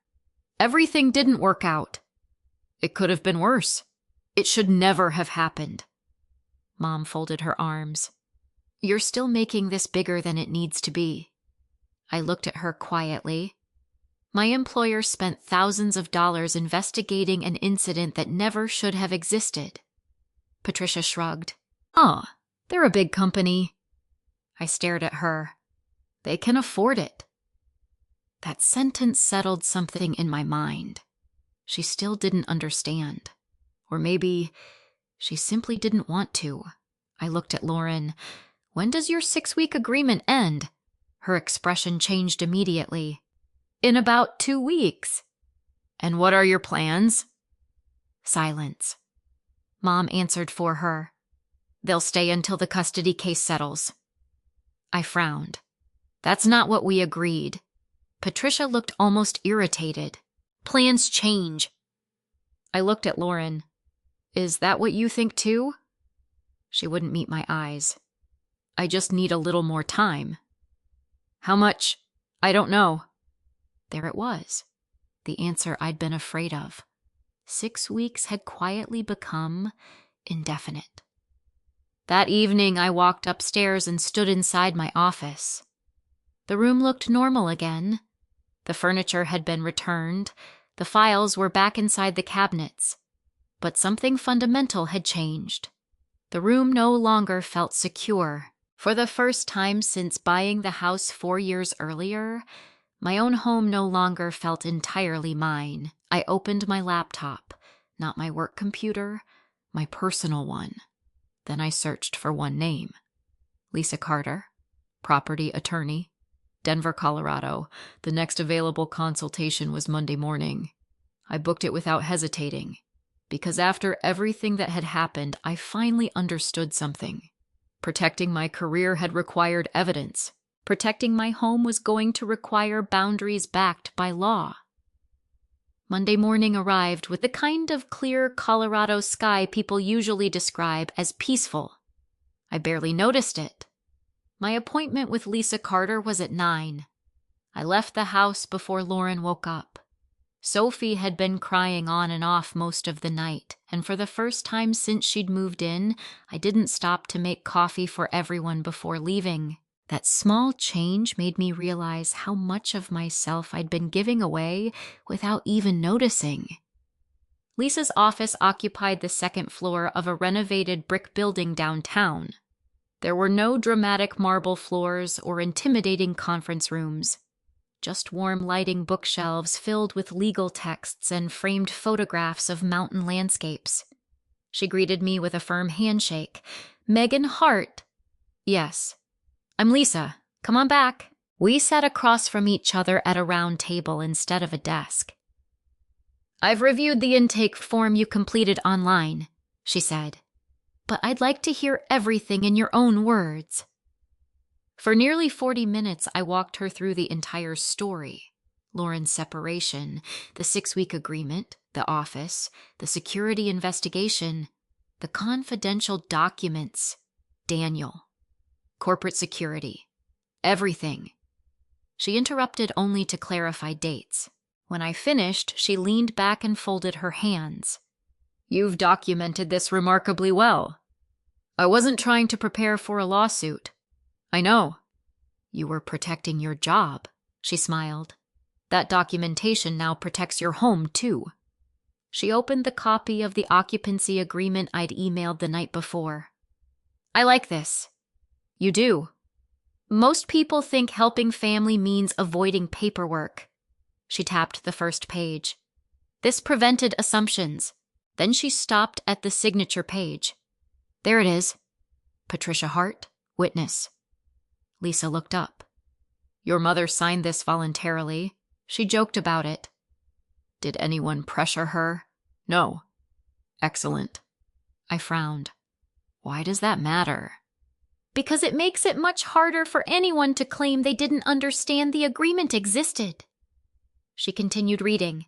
"Everything didn't work out. It could have been worse. It should never have happened." Mom folded her arms. "You're still making this bigger than it needs to be." I looked at her quietly. My employer spent thousands of dollars investigating an incident that never should have existed. Patricia shrugged. "Oh, they're a big company." I stared at her. "They can afford it." That sentence settled something in my mind. She still didn't understand. Or maybe she simply didn't want to. I looked at Lauren. "When does your 6-week agreement end?" Her expression changed immediately. "In about 2 weeks." "And what are your plans?" Silence. Mom answered for her. "They'll stay until the custody case settles." I frowned. "That's not what we agreed." Patricia looked almost irritated. "Plans change." I looked at Lauren. "Is that what you think too?" She wouldn't meet my eyes. "I just need a little more time." "How much?" "I don't know." There it was, the answer I'd been afraid of. 6 weeks had quietly become indefinite. That evening, I walked upstairs and stood inside my office. The room looked normal again. The furniture had been returned. The files were back inside the cabinets. But something fundamental had changed. The room no longer felt secure. For the first time since buying the house 4 years earlier, my own home no longer felt entirely mine. I opened my laptop, not my work computer, my personal one. Then I searched for one name. Lisa Carter, property attorney, Denver, Colorado. The next available consultation was Monday morning. I booked it without hesitating, because after everything that had happened, I finally understood something. Protecting my career had required evidence. Protecting my home was going to require boundaries backed by law. Monday morning arrived with the kind of clear Colorado sky people usually describe as peaceful. I barely noticed it. My appointment with Lisa Carter was at 9. I left the house before Lauren woke up. Sophie had been crying on and off most of the night, and for the first time since she'd moved in, I didn't stop to make coffee for everyone before leaving. That small change made me realize how much of myself I'd been giving away without even noticing. Lisa's office occupied the 2nd floor of a renovated brick building downtown. There were no dramatic marble floors or intimidating conference rooms, just warm lighting bookshelves filled with legal texts and framed photographs of mountain landscapes. She greeted me with a firm handshake. "Megan Hart." "Yes." "I'm Lisa. Come on back." We sat across from each other at a round table instead of a desk. "I've reviewed the intake form you completed online," she said, "but I'd like to hear everything in your own words." For nearly 40 minutes, I walked her through the entire story. Lauren's separation, the 6-week agreement, the office, the security investigation, the confidential documents, Daniel, corporate security, everything. She interrupted only to clarify dates. When I finished, she leaned back and folded her hands. You've documented this remarkably well. I wasn't trying to prepare for a lawsuit. I know. You were protecting your job, she smiled. That documentation now protects your home, too. She opened the copy of the occupancy agreement I'd emailed the night before. I like this. You do. Most people think helping family means avoiding paperwork. She tapped the first page. This prevented assumptions. Then she stopped at the signature page. There it is. Patricia Hart, witness. Lisa looked up. Your mother signed this voluntarily. She joked about it. Did anyone pressure her? No. Excellent. I frowned. Why does that matter? Because it makes it much harder for anyone to claim they didn't understand the agreement existed. She continued reading.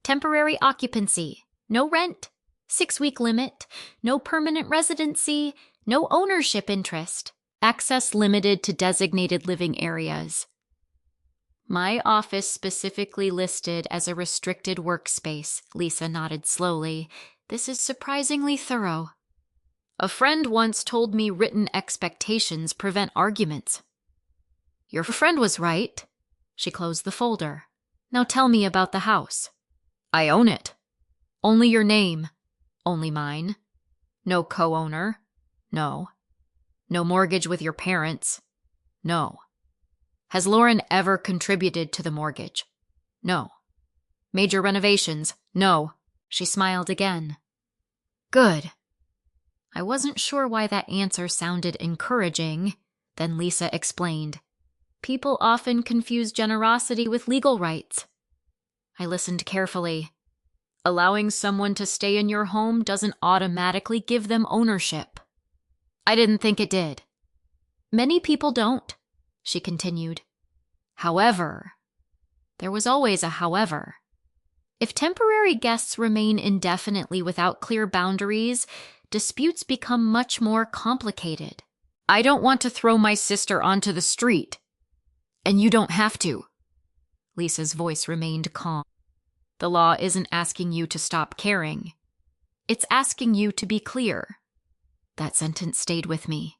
Temporary occupancy, no rent, 6-week limit, no permanent residency, no ownership interest, access limited to designated living areas. My office specifically listed as a restricted workspace, Lisa nodded slowly. This is surprisingly thorough. A friend once told me written expectations prevent arguments. Your friend was right. She closed the folder. Now tell me about the house. I own it. Only your name. Only mine. No co-owner. No. No mortgage with your parents. No. Has Lauren ever contributed to the mortgage? No. Major renovations? No. She smiled again. Good. I wasn't sure why that answer sounded encouraging. Then Lisa explained. People often confuse generosity with legal rights. I listened carefully. Allowing someone to stay in your home doesn't automatically give them ownership. I didn't think it did. Many people don't, she continued. However, there was always a however. If temporary guests remain indefinitely without clear boundaries, disputes become much more complicated. I don't want to throw my sister onto the street. And you don't have to. Lisa's voice remained calm. The law isn't asking you to stop caring. It's asking you to be clear. That sentence stayed with me.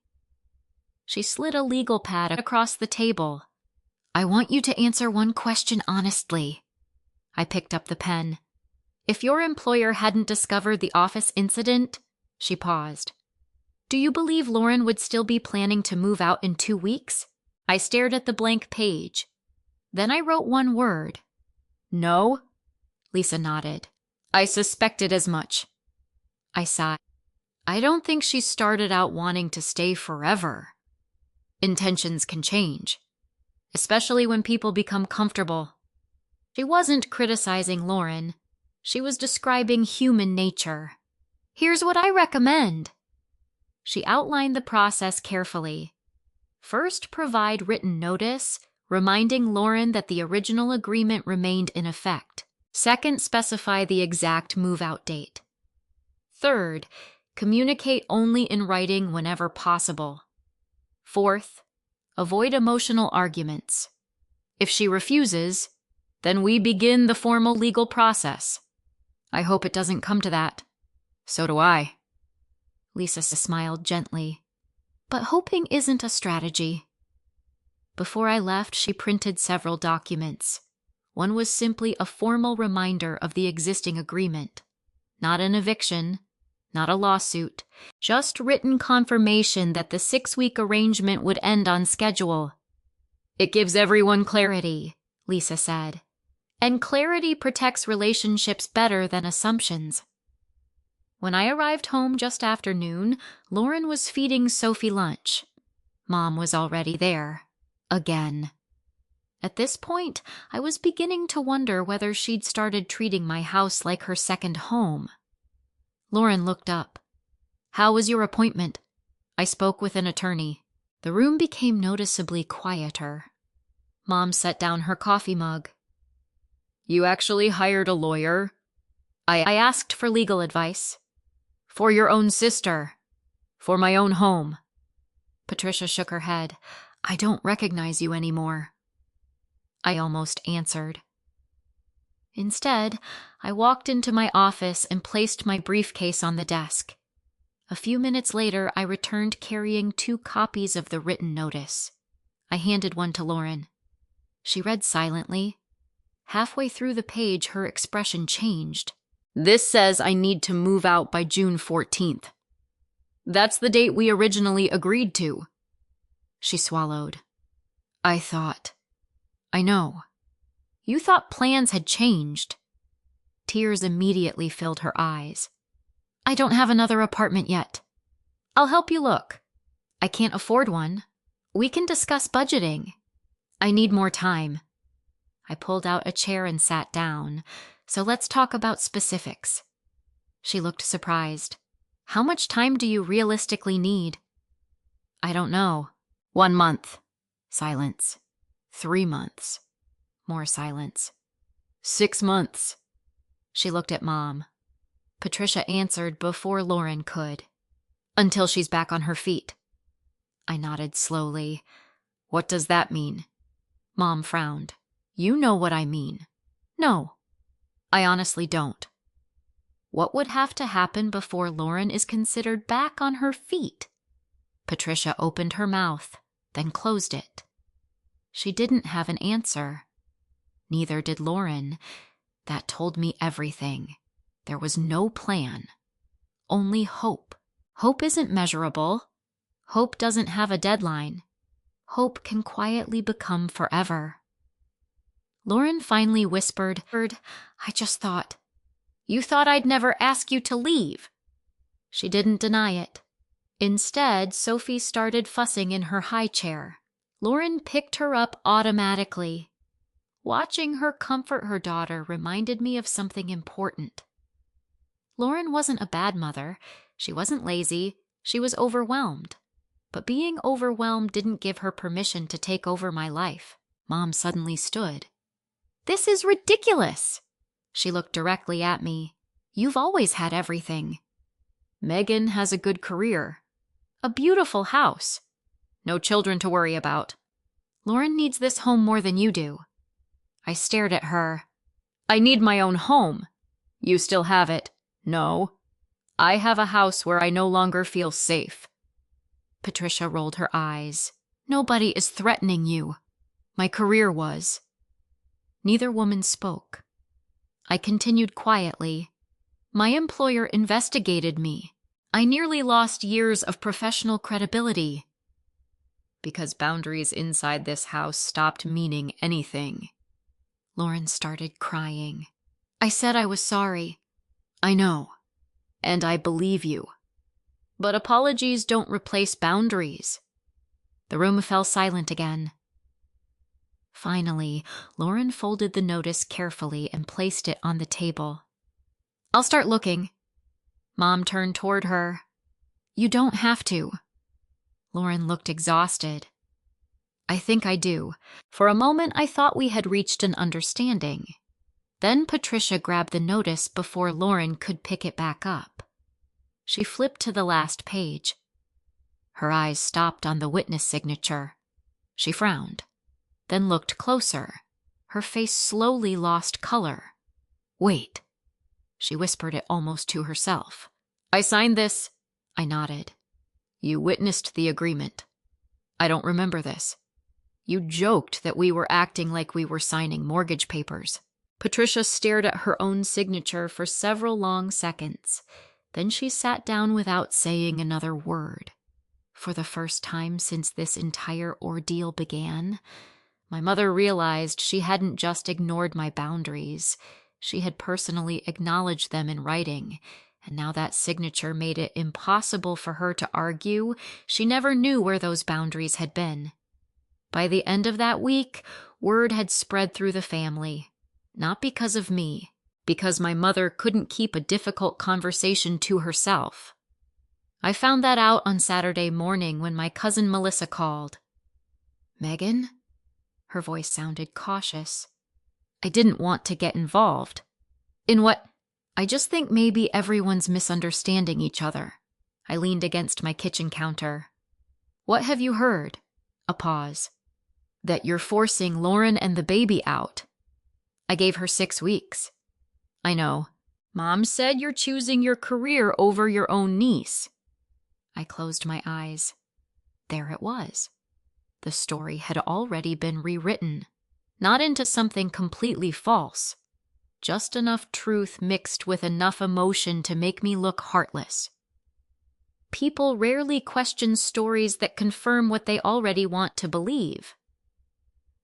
She slid a legal pad across the table. I want you to answer one question honestly. I picked up the pen. If your employer hadn't discovered the office incident, she paused. Do you believe Lauren would still be planning to move out in 2 weeks? I stared at the blank page. Then I wrote one word. No? Lisa nodded. I suspected as much. I sighed. I don't think she started out wanting to stay forever. Intentions can change, especially when people become comfortable. She wasn't criticizing Lauren. She was describing human nature. Here's what I recommend. She outlined the process carefully. First, provide written notice, reminding Lauren that the original agreement remained in effect. Second, specify the exact move-out date. Third, communicate only in writing whenever possible. Fourth, avoid emotional arguments. If she refuses, then we begin the formal legal process. I hope it doesn't come to that. So do I. Lisa smiled gently. But hoping isn't a strategy. Before I left, she printed several documents. One was simply a formal reminder of the existing agreement. Not an eviction, not a lawsuit, just written confirmation that the 6-week arrangement would end on schedule. It gives everyone clarity, Lisa said. And clarity protects relationships better than assumptions. When I arrived home just after noon, Lauren was feeding Sophie lunch. Mom was already there. Again. At this point, I was beginning to wonder whether she'd started treating my house like her second home. Lauren looked up. How was your appointment? I spoke with an attorney. The room became noticeably quieter. Mom set down her coffee mug. You actually hired a lawyer? I asked for legal advice. For your own sister. For my own home. Patricia shook her head. I don't recognize you anymore. I almost answered. Instead, I walked into my office and placed my briefcase on the desk. A few minutes later, I returned carrying 2 copies of the written notice. I handed one to Lauren. She read silently. Halfway through the page, her expression changed. This says I need to move out by June 14th. That's the date we originally agreed to. She swallowed. I know. You thought plans had changed. Tears immediately filled her eyes. I don't have another apartment yet. I'll help you look. I can't afford one. We can discuss budgeting. I need more time. I pulled out a chair and sat down. So let's talk about specifics. She looked surprised. How much time do you realistically need? I don't know. 1 month. Silence. 3 months. More silence. 6 months. She looked at Mom. Patricia answered before Lauren could. Until she's back on her feet. I nodded slowly. What does that mean? Mom frowned. You know what I mean. No. I honestly don't. What would have to happen before Lauren is considered back on her feet? Patricia opened her mouth, then closed it. She didn't have an answer. Neither did Lauren. That told me everything. There was no plan. Only hope. Hope isn't measurable. Hope doesn't have a deadline. Hope can quietly become forever. Lauren finally whispered, I just thought. You thought I'd never ask you to leave. She didn't deny it. Instead, Sophie started fussing in her high chair. Lauren picked her up automatically. Watching her comfort her daughter reminded me of something important. Lauren wasn't a bad mother. She wasn't lazy. She was overwhelmed. But being overwhelmed didn't give her permission to take over my life. Mom suddenly stood. This is ridiculous. She looked directly at me. You've always had everything. Megan has a good career. A beautiful house. No children to worry about. Lauren needs this home more than you do. I stared at her. I need my own home. You still have it. No. I have a house where I no longer feel safe. Patricia rolled her eyes. Nobody is threatening you. My career was. Neither woman spoke. I continued quietly. My employer investigated me. I nearly lost years of professional credibility. Because boundaries inside this house stopped meaning anything. Lauren started crying. I said I was sorry. I know. And I believe you. But apologies don't replace boundaries. The room fell silent again. Finally, Lauren folded the notice carefully and placed it on the table. I'll start looking. Mom turned toward her. You don't have to. Lauren looked exhausted. I think I do. For a moment, I thought we had reached an understanding. Then Patricia grabbed the notice before Lauren could pick it back up. She flipped to the last page. Her eyes stopped on the witness signature. She frowned, then looked closer. Her face slowly lost color. Wait. She whispered it almost to herself. I signed this. I nodded. You witnessed the agreement. I don't remember this. You joked that we were acting like we were signing mortgage papers. Patricia stared at her own signature for several long seconds. Then she sat down without saying another word. For the first time since this entire ordeal began, my mother realized she hadn't just ignored my boundaries. She had personally acknowledged them in writing, and now that signature made it impossible for her to argue. She never knew where those boundaries had been. By the end of that week, word had spread through the family. Not because of me, because my mother couldn't keep a difficult conversation to herself. I found that out on Saturday morning when my cousin Melissa called. Megan? Her voice sounded cautious. I didn't want to get involved. In what? I just think maybe everyone's misunderstanding each other. I leaned against my kitchen counter. What have you heard? A pause. That you're forcing Lauren and the baby out. I gave her 6 weeks. I know. Mom said you're choosing your career over your own niece. I closed my eyes. There it was. The story had already been rewritten, not into something completely false, just enough truth mixed with enough emotion to make me look heartless. People rarely question stories that confirm what they already want to believe.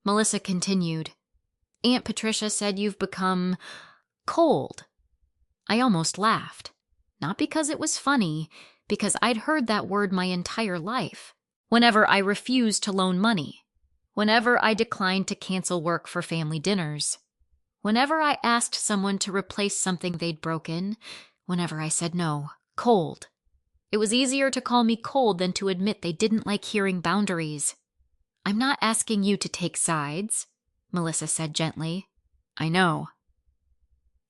Melissa continued, Aunt Patricia said you've become cold. I almost laughed, not because it was funny, because I'd heard that word my entire life. Whenever I refused to loan money, whenever I declined to cancel work for family dinners, whenever I asked someone to replace something they'd broken, whenever I said no, cold. It was easier to call me cold than to admit they didn't like hearing boundaries. I'm not asking you to take sides, Melissa said gently. I know.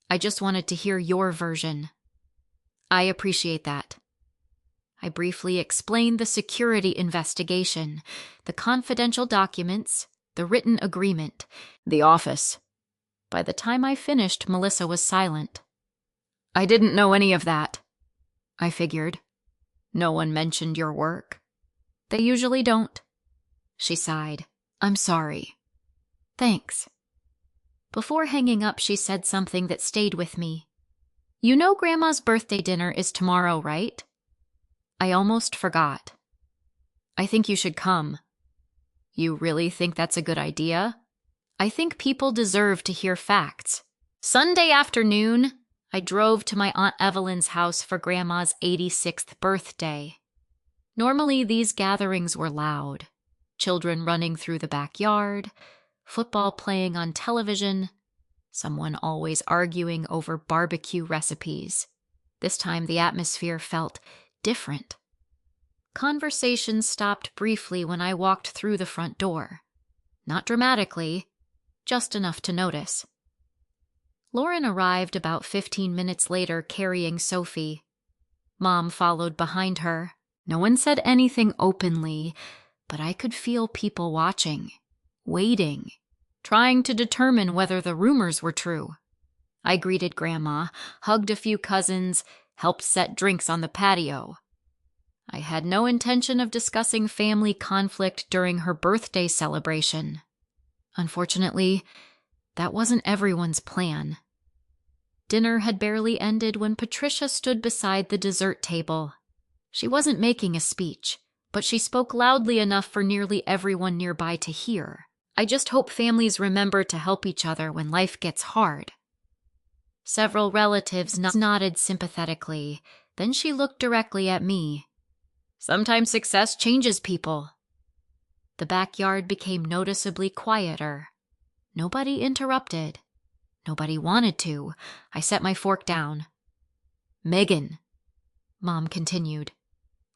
I just wanted to hear your version. I appreciate that. I briefly explained the security investigation, the confidential documents, the written agreement, the office. By the time I finished, Melissa was silent. I didn't know any of that, I figured. No one mentioned your work. They usually don't. She sighed. I'm sorry. Thanks. Before hanging up, she said something that stayed with me. You know Grandma's birthday dinner is tomorrow, right? I almost forgot. I think you should come. You really think that's a good idea? I think people deserve to hear facts. Sunday afternoon, I drove to my Aunt Evelyn's house for Grandma's 86th birthday. Normally, these gatherings were loud. Children running through the backyard, football playing on television, someone always arguing over barbecue recipes. This time, the atmosphere felt different. Conversation stopped briefly when I walked through the front door. Not dramatically, just enough to notice. Lauren arrived about 15 minutes later carrying Sophie. Mom followed behind her. No one said anything openly, but I could feel people watching, waiting, trying to determine whether the rumors were true. I greeted Grandma, hugged a few cousins, helped set drinks on the patio. I had no intention of discussing family conflict during her birthday celebration. Unfortunately, that wasn't everyone's plan. Dinner had barely ended when Patricia stood beside the dessert table. She wasn't making a speech, but she spoke loudly enough for nearly everyone nearby to hear. I just hope families remember to help each other when life gets hard. Several relatives nodded sympathetically. Then she looked directly at me. Sometimes success changes people. The backyard became noticeably quieter. Nobody interrupted. Nobody wanted to. I set my fork down. Megan, Mom continued,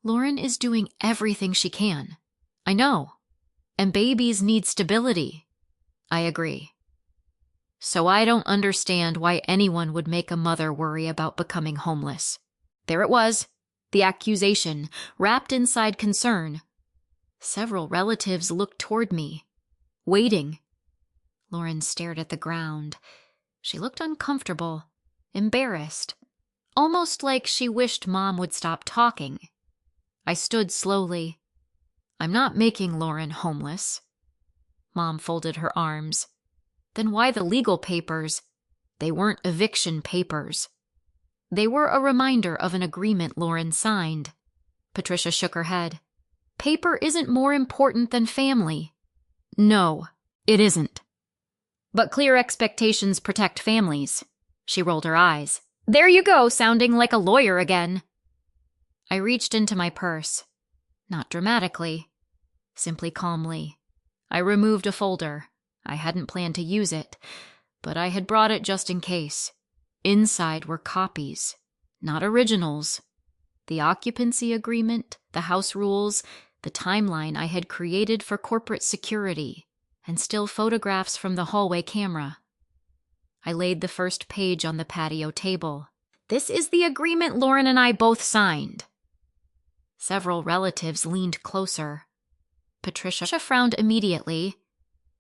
Lauren is doing everything she can. I know. And babies need stability. I agree. So I don't understand why anyone would make a mother worry about becoming homeless. There it was, the accusation, wrapped inside concern. Several relatives looked toward me, waiting. Lauren stared at the ground. She looked uncomfortable, embarrassed, almost like she wished Mom would stop talking. I stood slowly. I'm not making Lauren homeless. Mom folded her arms. Then why the legal papers? They weren't eviction papers. They were a reminder of an agreement Lauren signed. Patricia shook her head. Paper isn't more important than family. No, it isn't. But clear expectations protect families. She rolled her eyes. There you go, sounding like a lawyer again. I reached into my purse. Not dramatically. Simply calmly. I removed a folder. I hadn't planned to use it, but I had brought it just in case. Inside were copies, not originals. The occupancy agreement, the house rules, the timeline I had created for corporate security, and still photographs from the hallway camera. I laid the first page on the patio table. "This is the agreement Lauren and I both signed." Several relatives leaned closer. Patricia frowned immediately.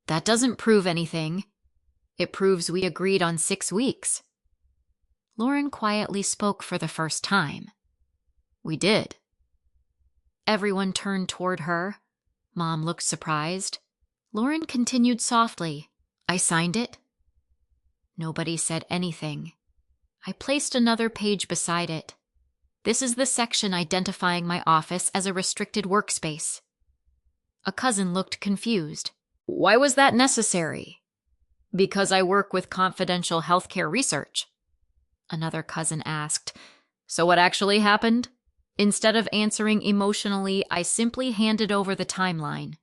"That doesn't prove anything. It proves we agreed on 6 weeks." Lauren quietly spoke for the first time. "We did." Everyone turned toward her. Mom looked surprised. Lauren continued softly, "I signed it." Nobody said anything. I placed another page beside it. "This is the section identifying my office as a restricted workspace." A cousin looked confused. "Why was that necessary?" "Because I work with confidential healthcare research." Another cousin asked, "So what actually happened?" Instead of answering emotionally, I simply handed over the timeline.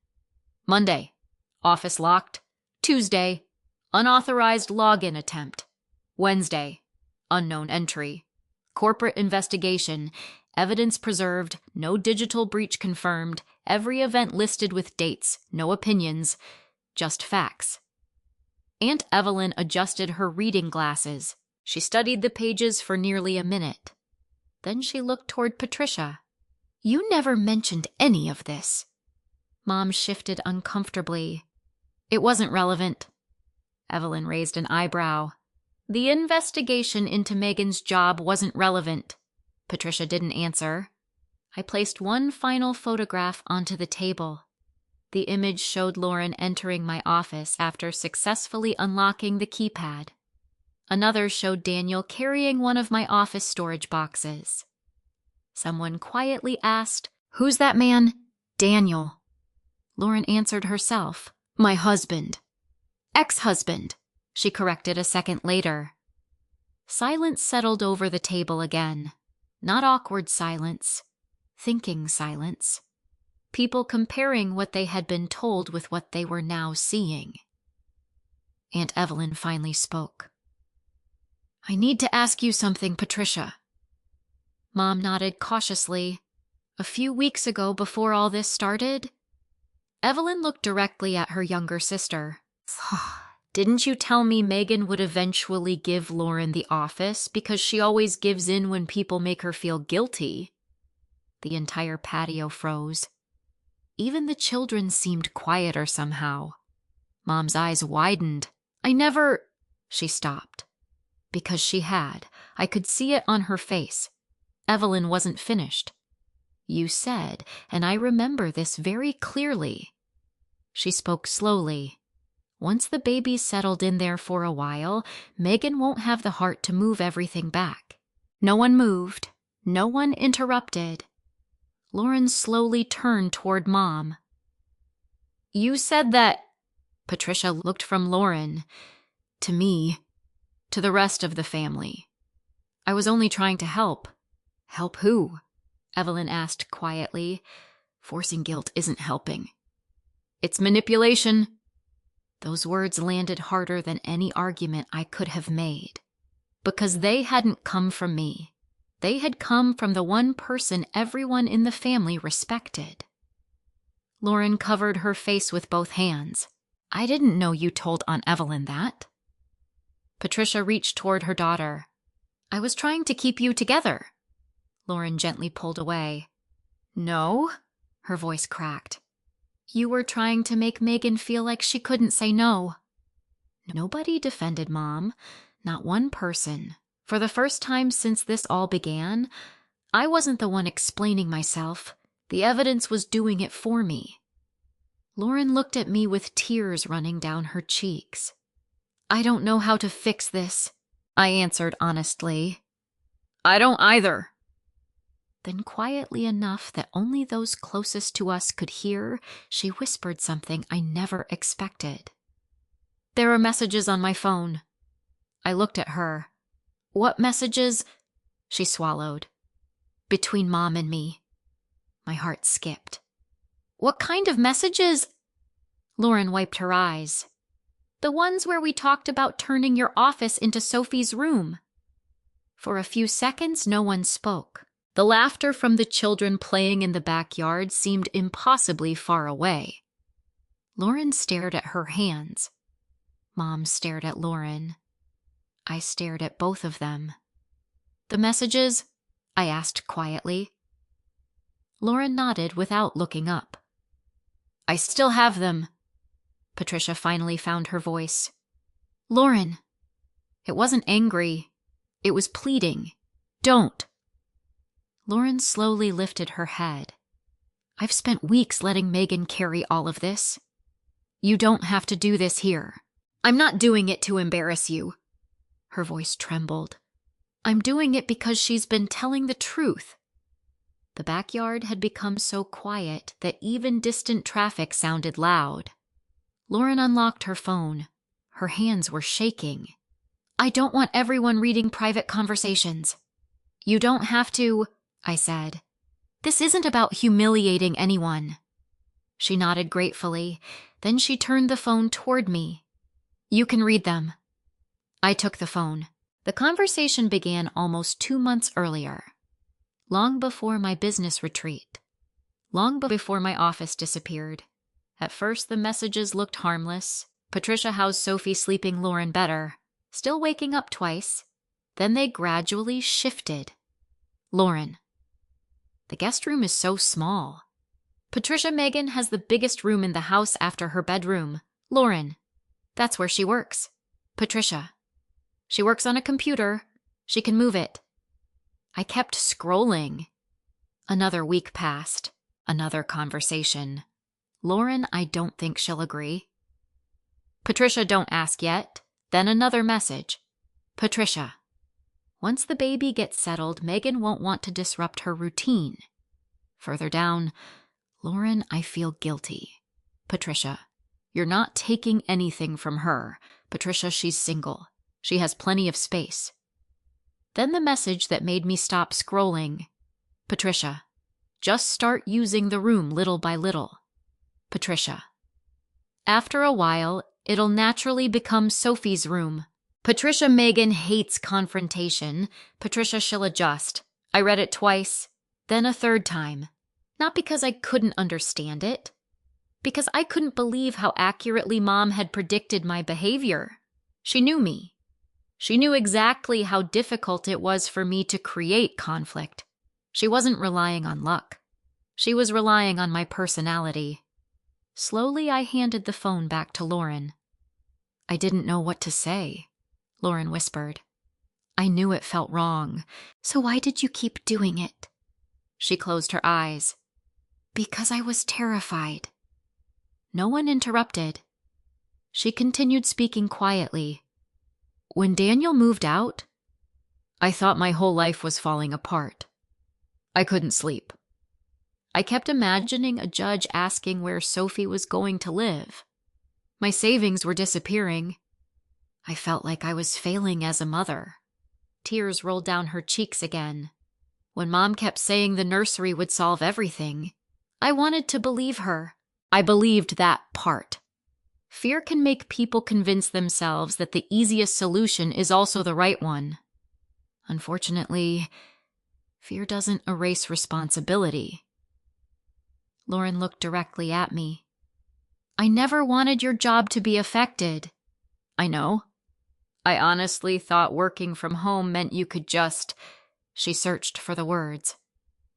Monday, office locked. Tuesday, unauthorized login attempt. Wednesday, unknown entry. Corporate investigation, evidence preserved, no digital breach confirmed, every event listed with dates, no opinions, just facts. Aunt Evelyn adjusted her reading glasses. She studied the pages for nearly a minute. Then she looked toward Patricia. "You never mentioned any of this." Mom shifted uncomfortably. "It wasn't relevant." Evelyn raised an eyebrow. "The investigation into Megan's job wasn't relevant." Patricia didn't answer. I placed one final photograph onto the table. The image showed Lauren entering my office after successfully unlocking the keypad. Another showed Daniel carrying one of my office storage boxes. Someone quietly asked, "Who's that man?" "Daniel." Lauren answered herself, "My husband." "Ex-husband," she corrected a second later. Silence settled over the table again. Not awkward silence, thinking silence. People comparing what they had been told with what they were now seeing. Aunt Evelyn finally spoke. "I need to ask you something, Patricia." Mom nodded cautiously. "A few weeks ago, before all this started?" Evelyn looked directly at her younger sister. "Didn't you tell me Megan would eventually give Lauren the office because she always gives in when people make her feel guilty?" The entire patio froze. Even the children seemed quieter somehow. Mom's eyes widened. "I never—" She stopped. Because she had. I could see it on her face. Evelyn wasn't finished. "You said, and I remember this very clearly." She spoke slowly. "Once the baby's settled in there for a while, Megan won't have the heart to move everything back." No one moved. No one interrupted. Lauren slowly turned toward Mom. "You said that—" Patricia looked from Lauren to me, to the rest of the family. "I was only trying to help." "Help who?" Evelyn asked quietly. "Forcing guilt isn't helping." "It's manipulation." Those words landed harder than any argument I could have made. Because they hadn't come from me. They had come from the one person everyone in the family respected. Lauren covered her face with both hands. "I didn't know you told Aunt Evelyn that." Patricia reached toward her daughter. "I was trying to keep you together." Lauren gently pulled away. "No?" Her voice cracked. "You were trying to make Megan feel like she couldn't say no." Nobody defended Mom. Not one person. For the first time since this all began, I wasn't the one explaining myself. The evidence was doing it for me. Lauren looked at me with tears running down her cheeks. "I don't know how to fix this," I answered honestly. "I don't either." Then quietly enough that only those closest to us could hear, she whispered something I never expected. "There are messages on my phone." I looked at her. "What messages?" She swallowed. "Between Mom and me." My heart skipped. "What kind of messages?" Lauren wiped her eyes. "The ones where we talked about turning your office into Sophie's room." For a few seconds, no one spoke. The laughter from the children playing in the backyard seemed impossibly far away. Lauren stared at her hands. Mom stared at Lauren. I stared at both of them. "The messages?" I asked quietly. Lauren nodded without looking up. "I still have them." Patricia finally found her voice. "Lauren." It wasn't angry. It was pleading. "Don't." Lauren slowly lifted her head. "I've spent weeks letting Megan carry all of this. You don't have to do this here. I'm not doing it to embarrass you." Her voice trembled. "I'm doing it because she's been telling the truth." The backyard had become so quiet that even distant traffic sounded loud. Lauren unlocked her phone. Her hands were shaking. "I don't want everyone reading private conversations." "You don't have to," I said. "This isn't about humiliating anyone." She nodded gratefully. Then she turned the phone toward me. "You can read them." I took the phone. The conversation began almost 2 months earlier. Long before my business retreat. Long before my office disappeared. At first the messages looked harmless. "Patricia, how's Sophie sleeping? Lauren better. Still waking up twice." Then they gradually shifted. "Lauren. The guest room is so small." "Patricia, Megan has the biggest room in the house after her bedroom." "Lauren. That's where she works." "Patricia. She works on a computer. She can move it." I kept scrolling. Another week passed. Another conversation. "Lauren, I don't think she'll agree." "Patricia, don't ask yet." Then another message. "Patricia. Once the baby gets settled, Megan won't want to disrupt her routine." Further down. "Lauren, I feel guilty." "Patricia. You're not taking anything from her. Patricia, she's single. She has plenty of space." Then the message that made me stop scrolling. "Patricia. Just start using the room little by little." "Patricia. After a while, it'll naturally become Sophie's room." "Patricia, Megan hates confrontation." "Patricia, she'll adjust." I read it twice, then a third time. Not because I couldn't understand it. Because I couldn't believe how accurately Mom had predicted my behavior. She knew me. She knew exactly how difficult it was for me to create conflict. She wasn't relying on luck. She was relying on my personality. Slowly, I handed the phone back to Lauren. "I didn't know what to say," Lauren whispered. "I knew it felt wrong. So why did you keep doing it?" She closed her eyes. "Because I was terrified." No one interrupted. She continued speaking quietly. "When Daniel moved out, I thought my whole life was falling apart. I couldn't sleep. I kept imagining a judge asking where Sophie was going to live. My savings were disappearing. I felt like I was failing as a mother." Tears rolled down her cheeks again. "When Mom kept saying the nursery would solve everything, I wanted to believe her. I believed that part. Fear can make people convince themselves that the easiest solution is also the right one. Unfortunately, fear doesn't erase responsibility." Lauren looked directly at me. "I never wanted your job to be affected." "I know. I honestly thought working from home meant you could just," she searched for the words,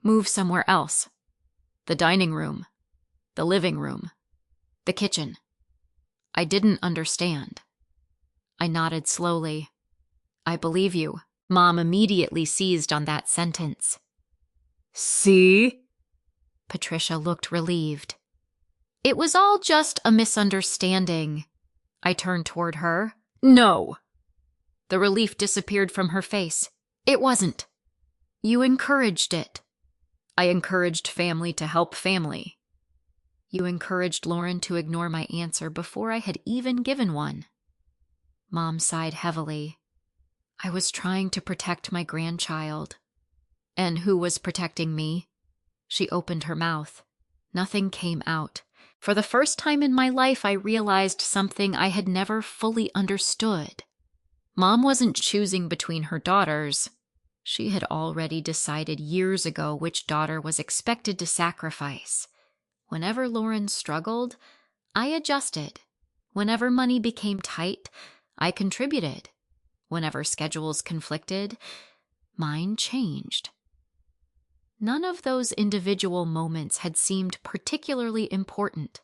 "move somewhere else. The dining room, the living room, the kitchen." I didn't understand. I nodded slowly. "I believe you." Mom immediately seized on that sentence. "See?" Patricia looked relieved. "It was all just a misunderstanding." I turned toward her. "No." The relief disappeared from her face. "It wasn't. You encouraged it." "I encouraged family to help family." "You encouraged Lauren to ignore my answer before I had even given one." Mom sighed heavily. "I was trying to protect my grandchild." "And who was protecting me?" She opened her mouth. Nothing came out. For the first time in my life, I realized something I had never fully understood. Mom wasn't choosing between her daughters. She had already decided years ago which daughter was expected to sacrifice. Whenever Lauren struggled, I adjusted. Whenever money became tight, I contributed. Whenever schedules conflicted, mine changed. None of those individual moments had seemed particularly important.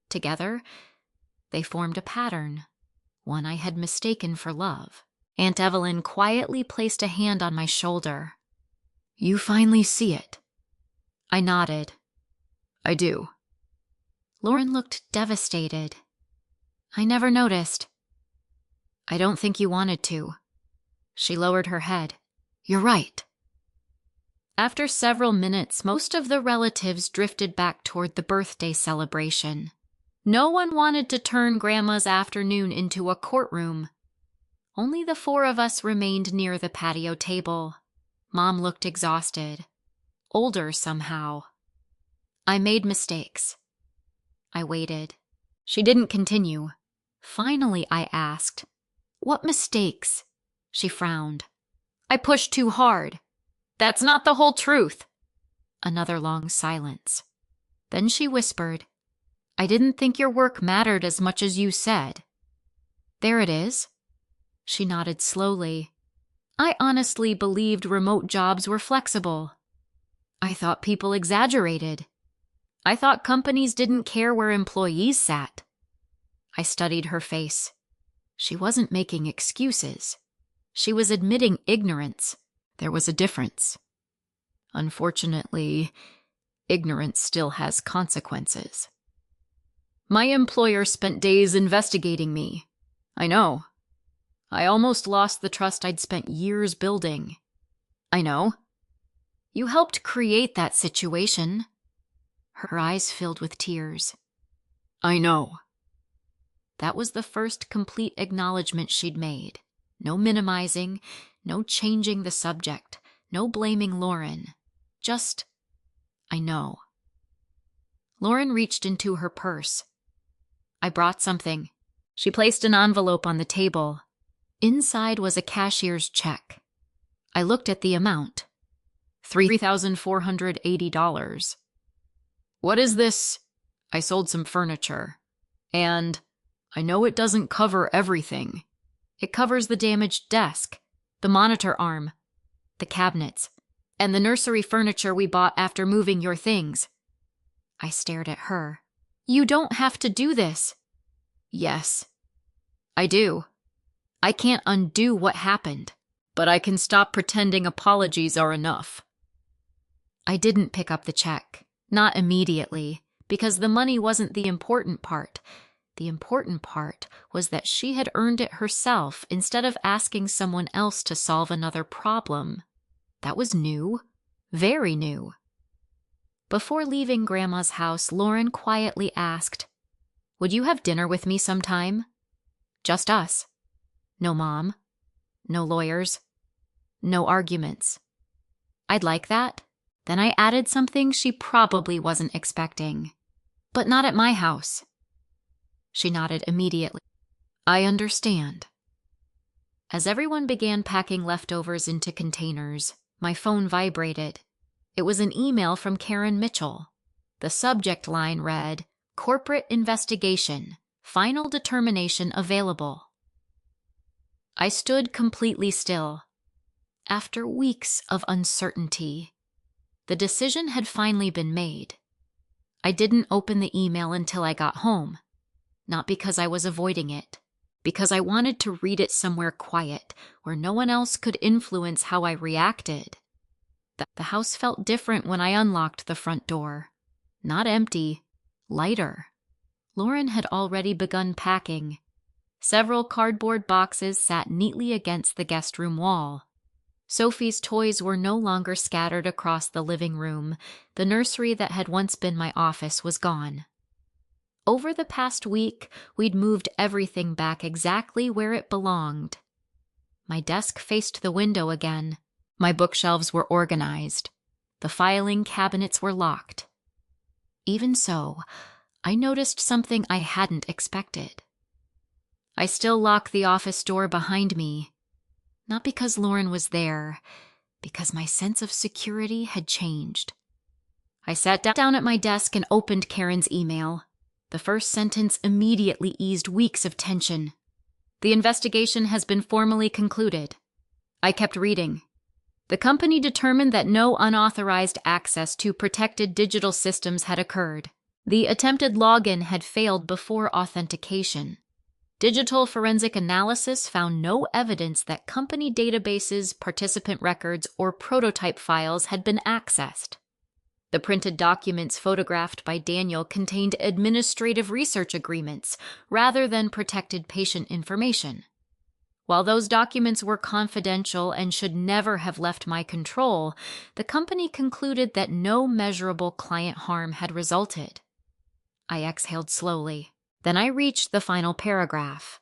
Together, they formed a pattern, one I had mistaken for love. Aunt Evelyn quietly placed a hand on my shoulder. "You finally see it." I nodded. "I do." Lauren looked devastated. "I never noticed." "I don't think you wanted to." She lowered her head. "You're right." After several minutes, most of the relatives drifted back toward the birthday celebration. No one wanted to turn Grandma's afternoon into a courtroom. Only the four of us remained near the patio table. Mom looked exhausted, older somehow. I made mistakes. I waited. She didn't continue. Finally, I asked, "What mistakes?" She frowned. "I pushed too hard." "That's not the whole truth." Another long silence. Then she whispered, "I didn't think your work mattered as much as you said." "There it is." She nodded slowly. "I honestly believed remote jobs were flexible. I thought people exaggerated. I thought companies didn't care where employees sat." I studied her face. She wasn't making excuses. She was admitting ignorance. There was a difference. Unfortunately, ignorance still has consequences. My employer spent days investigating me. I know. I almost lost the trust I'd spent years building. I know. You helped create that situation. Her eyes filled with tears. I know. That was the first complete acknowledgement she'd made. No minimizing, no changing the subject, no blaming Lauren. Just, I know. Lauren reached into her purse. "I brought something." She placed an envelope on the table. Inside was a cashier's check. I looked at the amount. $3,480. "What is this?" "I sold some furniture. And I know it doesn't cover everything. It covers the damaged desk, the monitor arm, the cabinets, and the nursery furniture we bought after moving your things." I stared at her. "You don't have to do this." "Yes, I do. I can't undo what happened, but I can stop pretending apologies are enough." I didn't pick up the check, not immediately, because the money wasn't the important part. The important part was that she had earned it herself instead of asking someone else to solve another problem. That was new, very new. Before leaving Grandma's house, Lauren quietly asked, "Would you have dinner with me sometime? Just us. No mom, no lawyers, no arguments." "I'd like that." Then I added something she probably wasn't expecting. "But not at my house." She nodded immediately. "I understand." As everyone began packing leftovers into containers, my phone vibrated. It was an email from Karen Mitchell. The subject line read, "Corporate investigation. Final determination available." I stood completely still. After weeks of uncertainty, the decision had finally been made. I didn't open the email until I got home. Not because I was avoiding it, because I wanted to read it somewhere quiet, where no one else could influence how I reacted. The house felt different when I unlocked the front door. Not empty, lighter. Lauren had already begun packing. Several cardboard boxes sat neatly against the guest room wall. Sophie's toys were no longer scattered across the living room. The nursery that had once been my office was gone. Over the past week, we'd moved everything back exactly where it belonged. My desk faced the window again. My bookshelves were organized. The filing cabinets were locked. Even so, I noticed something I hadn't expected. I still locked the office door behind me. Not because Lauren was there, because my sense of security had changed. I sat down at my desk and opened Karen's email. The first sentence immediately eased weeks of tension. The investigation has been formally concluded. I kept reading. The company determined that no unauthorized access to protected digital systems had occurred. The attempted login had failed before authentication. Digital forensic analysis found no evidence that company databases, participant records, or prototype files had been accessed. The printed documents photographed by Daniel contained administrative research agreements rather than protected patient information. While those documents were confidential and should never have left my control, the company concluded that no measurable client harm had resulted. I exhaled slowly. Then I reached the final paragraph.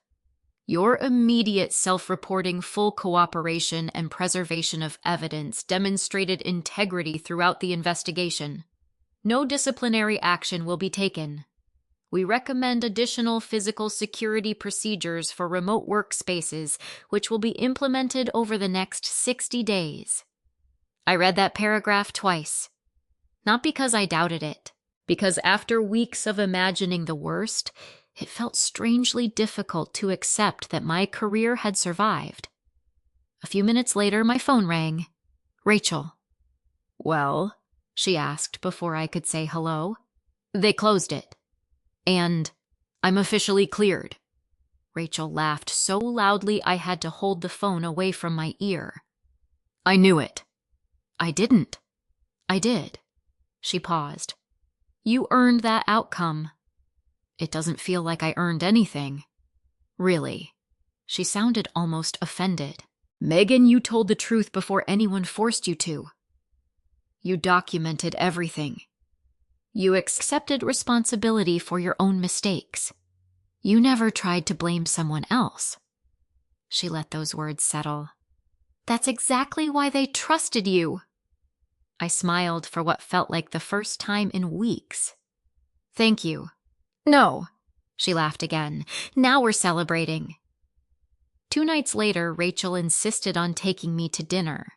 Your immediate self-reporting, full cooperation, and preservation of evidence demonstrated integrity throughout the investigation. No disciplinary action will be taken. We recommend additional physical security procedures for remote workspaces, which will be implemented over the next 60 days. I read that paragraph twice. Not because I doubted it, because after weeks of imagining the worst, it felt strangely difficult to accept that my career had survived. A few minutes later, my phone rang. Rachel. Well, she asked before I could say hello. They closed it. And I'm officially cleared. Rachel laughed so loudly I had to hold the phone away from my ear. I knew it. I didn't. I did. She paused. You earned that outcome. It doesn't feel like I earned anything. Really. She sounded almost offended. Megan, you told the truth before anyone forced you to. You documented everything. You accepted responsibility for your own mistakes. You never tried to blame someone else. She let those words settle. That's exactly why they trusted you. I smiled for what felt like the first time in weeks. Thank you. No, she laughed again. Now we're celebrating. 2 nights later, Rachel insisted on taking me to dinner.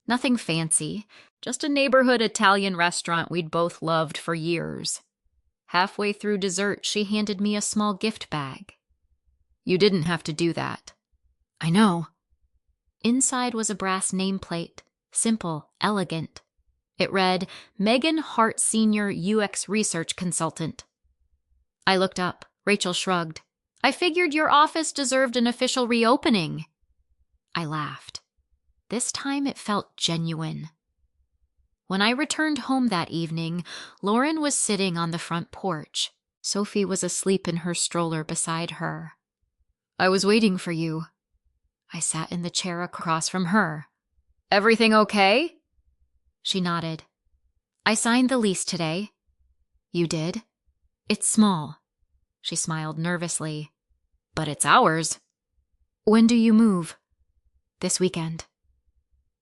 Nothing fancy, just a neighborhood Italian restaurant we'd both loved for years. Halfway through dessert, she handed me a small gift bag. You didn't have to do that. I know. Inside was a brass nameplate, simple, elegant. It read, Megan Hart Sr. UX Research Consultant. I looked up. Rachel shrugged. I figured your office deserved an official reopening. I laughed. This time it felt genuine. When I returned home that evening, Lauren was sitting on the front porch. Sophie was asleep in her stroller beside her. I was waiting for you. I sat in the chair across from her. Everything okay? She nodded. I signed the lease today. You did? It's small. She smiled nervously. But it's ours. When do you move? This weekend.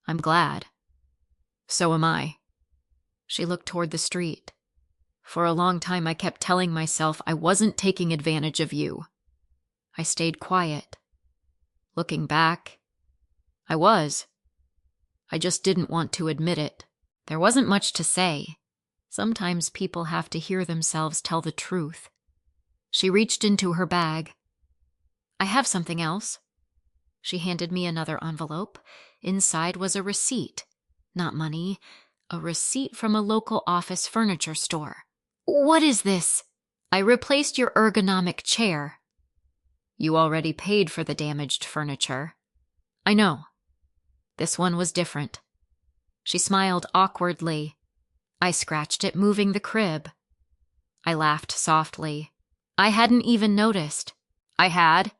I'm glad. So am I. She looked toward the street. For a long time I kept telling myself I wasn't taking advantage of you. I stayed quiet. Looking back, I was. I just didn't want to admit it. There wasn't much to say. Sometimes people have to hear themselves tell the truth. She reached into her bag. I have something else. She handed me another envelope. Inside was a receipt. Not money. A receipt from a local office furniture store. What is this? I replaced your ergonomic chair. You already paid for the damaged furniture. I know. This one was different. She smiled awkwardly. I scratched it, moving the crib. I laughed softly. I hadn't even noticed. I had.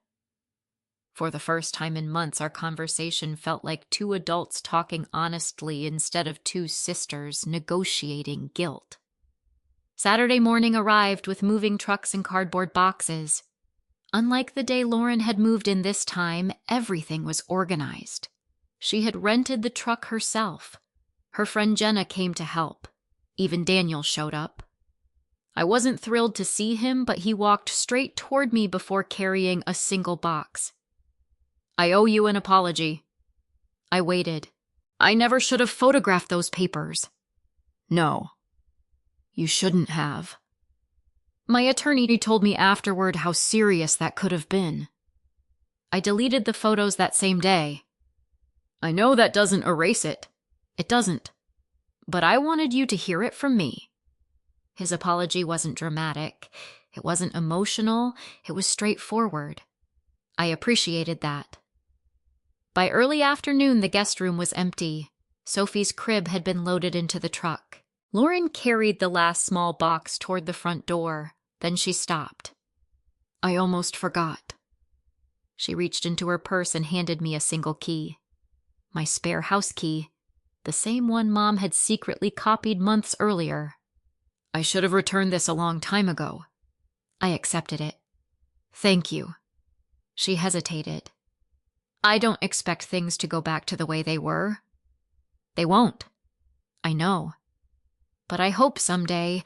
For the first time in months, our conversation felt like 2 adults talking honestly instead of 2 sisters negotiating guilt. Saturday morning arrived with moving trucks and cardboard boxes. Unlike the day Lauren had moved in this time, everything was organized. She had rented the truck herself. Her friend Jenna came to help. Even Daniel showed up. I wasn't thrilled to see him, but he walked straight toward me before carrying a single box. I owe you an apology. I waited. I never should have photographed those papers. No. You shouldn't have. My attorney told me afterward how serious that could have been. I deleted the photos that same day. I know that doesn't erase it. It doesn't. But I wanted you to hear it from me. His apology wasn't dramatic. It wasn't emotional. It was straightforward. I appreciated that. By early afternoon, the guest room was empty. Sophie's crib had been loaded into the truck. Lauren carried the last small box toward the front door. Then she stopped. I almost forgot. She reached into her purse and handed me a single key. My spare house key, the same one Mom had secretly copied months earlier. I should have returned this a long time ago. I accepted it. Thank you. She hesitated. I don't expect things to go back to the way they were. They won't. I know. But I hope someday.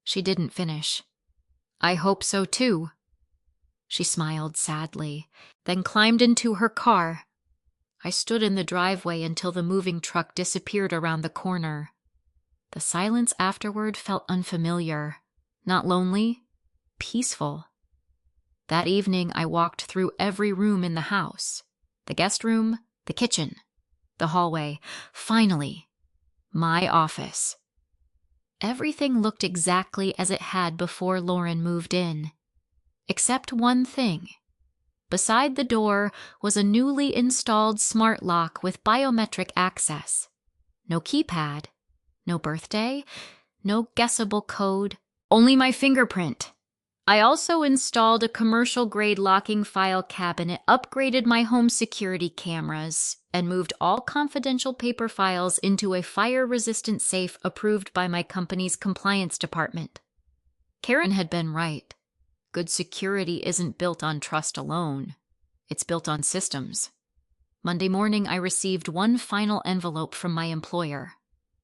She didn't finish. I hope so too. She smiled sadly, then climbed into her car. I stood in the driveway until the moving truck disappeared around the corner. The silence afterward felt unfamiliar, not lonely, peaceful. That evening I walked through every room in the house. The guest room, the kitchen, the hallway. Finally, my office. Everything looked exactly as it had before Lauren moved in. Except one thing. Beside the door was a newly installed smart lock with biometric access. No keypad, no birthday, no guessable code, only my fingerprint. I also installed a commercial-grade locking file cabinet, upgraded my home security cameras, and moved all confidential paper files into a fire-resistant safe approved by my company's compliance department. Karen had been right. Good security isn't built on trust alone. It's built on systems. Monday morning, I received one final envelope from my employer.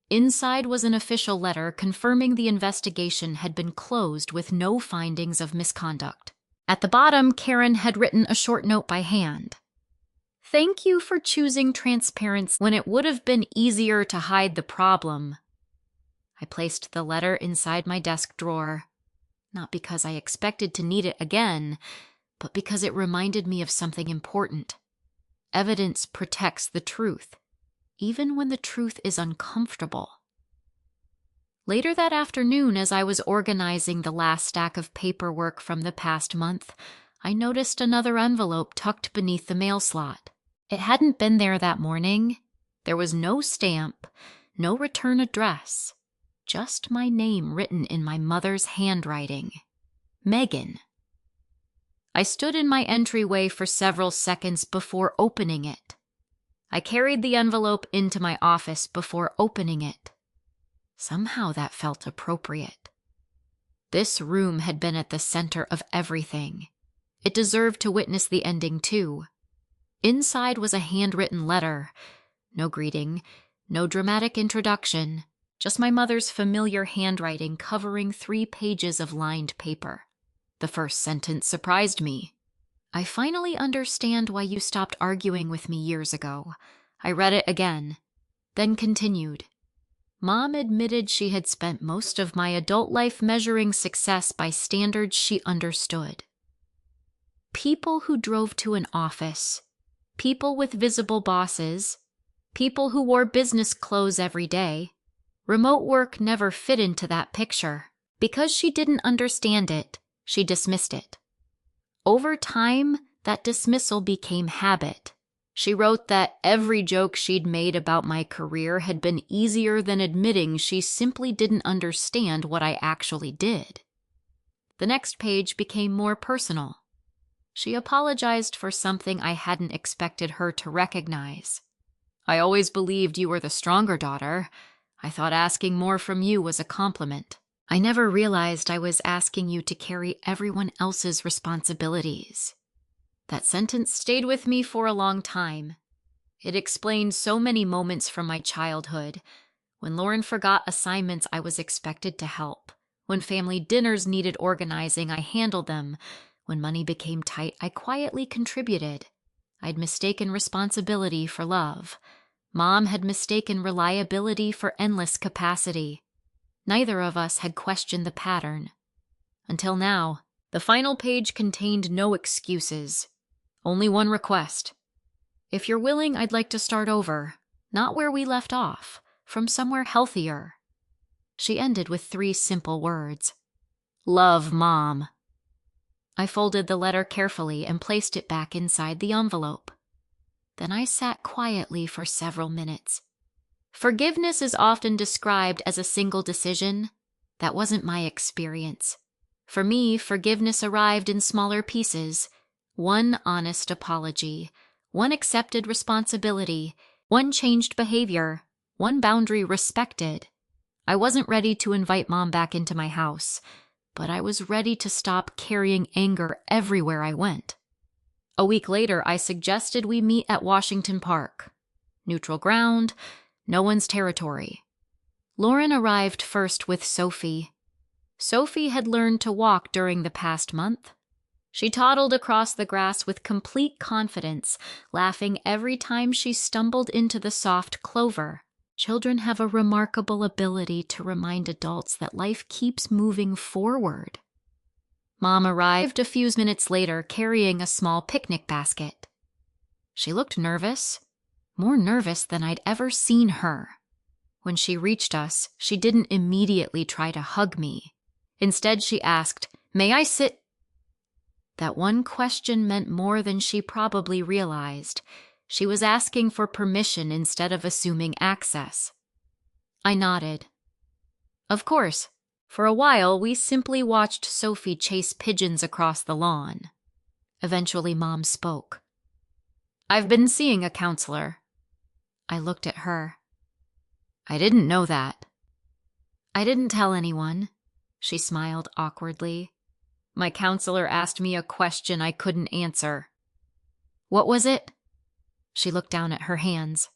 Inside was an official letter confirming the investigation had been closed with no findings of misconduct. At the bottom, Karen had written a short note by hand. Thank you for choosing transparency when it would have been easier to hide the problem. I placed the letter inside my desk drawer. Not because I expected to need it again, but because it reminded me of something important. Evidence protects the truth, even when the truth is uncomfortable. Later that afternoon, as I was organizing the last stack of paperwork from the past month, I noticed another envelope tucked beneath the mail slot. It hadn't been there that morning. There was no stamp, no return address. Just my name written in my mother's handwriting. Megan. I stood in my entryway for several seconds before opening it. I carried the envelope into my office before opening it. Somehow that felt appropriate. This room had been at the center of everything. It deserved to witness the ending too. Inside was a handwritten letter. No greeting, no dramatic introduction. Just my mother's familiar handwriting covering 3 pages of lined paper. The first sentence surprised me. I finally understand why you stopped arguing with me years ago. I read it again, then continued. Mom admitted she had spent most of my adult life measuring success by standards she understood. People who drove to an office, people with visible bosses, people who wore business clothes every day. Remote work never fit into that picture. Because she didn't understand it, she dismissed it. Over time, that dismissal became habit. She wrote that every joke she'd made about my career had been easier than admitting she simply didn't understand what I actually did. The next page became more personal. She apologized for something I hadn't expected her to recognize. I always believed you were the stronger daughter. I thought asking more from you was a compliment. I never realized I was asking you to carry everyone else's responsibilities. That sentence stayed with me for a long time. It explained so many moments from my childhood. When Lauren forgot assignments, I was expected to help. When family dinners needed organizing, I handled them. When money became tight, I quietly contributed. I'd mistaken responsibility for love. Mom had mistaken reliability for endless capacity. Neither of us had questioned the pattern. Until now, the final page contained no excuses. Only one request. If you're willing, I'd like to start over, not where we left off, from somewhere healthier. She ended with 3 simple words. Love, Mom. I folded the letter carefully and placed it back inside the envelope. Then I sat quietly for several minutes. Forgiveness is often described as a single decision. That wasn't my experience. For me, forgiveness arrived in smaller pieces. One honest apology, one accepted responsibility, one changed behavior, one boundary respected. I wasn't ready to invite Mom back into my house, but I was ready to stop carrying anger everywhere I went. A week later, I suggested we meet at Washington Park. Neutral ground, no one's territory. Lauren arrived first with Sophie. Sophie had learned to walk during the past month. She toddled across the grass with complete confidence, laughing every time she stumbled into the soft clover. Children have a remarkable ability to remind adults that life keeps moving forward. Mom arrived a few minutes later carrying a small picnic basket. She looked nervous, more nervous than I'd ever seen her. When she reached us, she didn't immediately try to hug me. Instead, she asked, "May I sit?" That one question meant more than she probably realized. She was asking for permission instead of assuming access. I nodded. Of course. For a while, we simply watched Sophie chase pigeons across the lawn. Eventually, Mom spoke. "I've been seeing a counselor." I looked at her. "I didn't know that." "I didn't tell anyone." She smiled awkwardly. "My counselor asked me a question I couldn't answer." "What was it?" She looked down at her hands.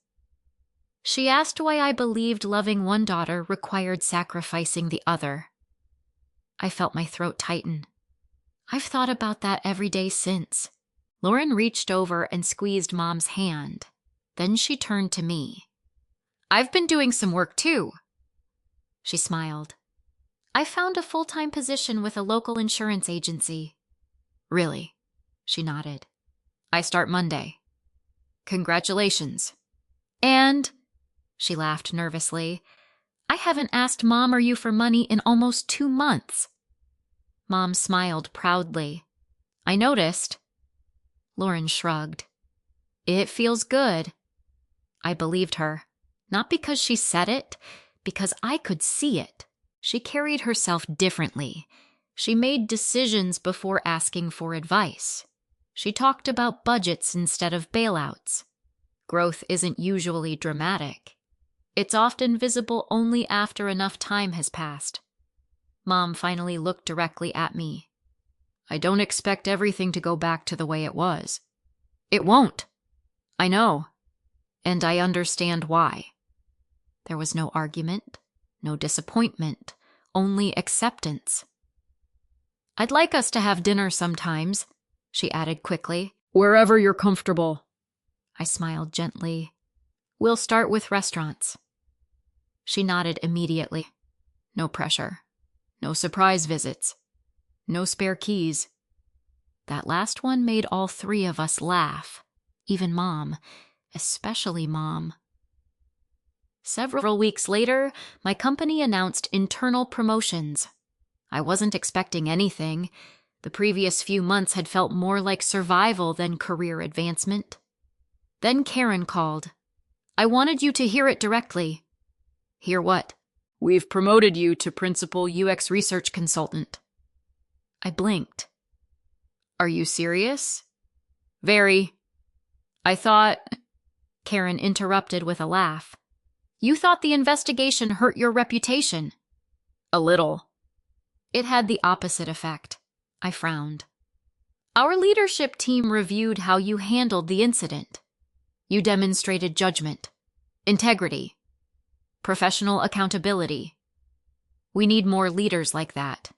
She asked why I believed loving one daughter required sacrificing the other. I felt my throat tighten. I've thought about that every day since. Lauren reached over and squeezed Mom's hand. Then she turned to me. "I've been doing some work too." She smiled. "I found a full-time position with a local insurance agency." "Really?" She nodded. "I start Monday." "Congratulations." "And," she laughed nervously, "I haven't asked Mom or you for money in almost 2 months. Mom smiled proudly. "I noticed." Lauren shrugged. "It feels good." I believed her. Not because she said it, because I could see it. She carried herself differently. She made decisions before asking for advice. She talked about budgets instead of bailouts. Growth isn't usually dramatic. It's often visible only after enough time has passed. Mom finally looked directly at me. "I don't expect everything to go back to the way it was." "It won't." "I know. And I understand why." There was no argument, no disappointment, only acceptance. "I'd like us to have dinner sometimes," she added quickly. "Wherever you're comfortable." I smiled gently. "We'll start with restaurants." She nodded immediately. No pressure. No surprise visits. No spare keys. That last one made all 3 of us laugh. Even Mom. Especially Mom. Several weeks later, my company announced internal promotions. I wasn't expecting anything. The previous few months had felt more like survival than career advancement. Then Karen called. "I wanted you to hear it directly." "Hear what?" "We've promoted you to principal UX research consultant." I blinked. "Are you serious?" "Very." "I thought—" Karen interrupted with a laugh. "You thought the investigation hurt your reputation." "A little." It had the opposite effect. I frowned. "Our leadership team reviewed how you handled the incident. You demonstrated judgment, integrity, professional accountability. We need more leaders like that."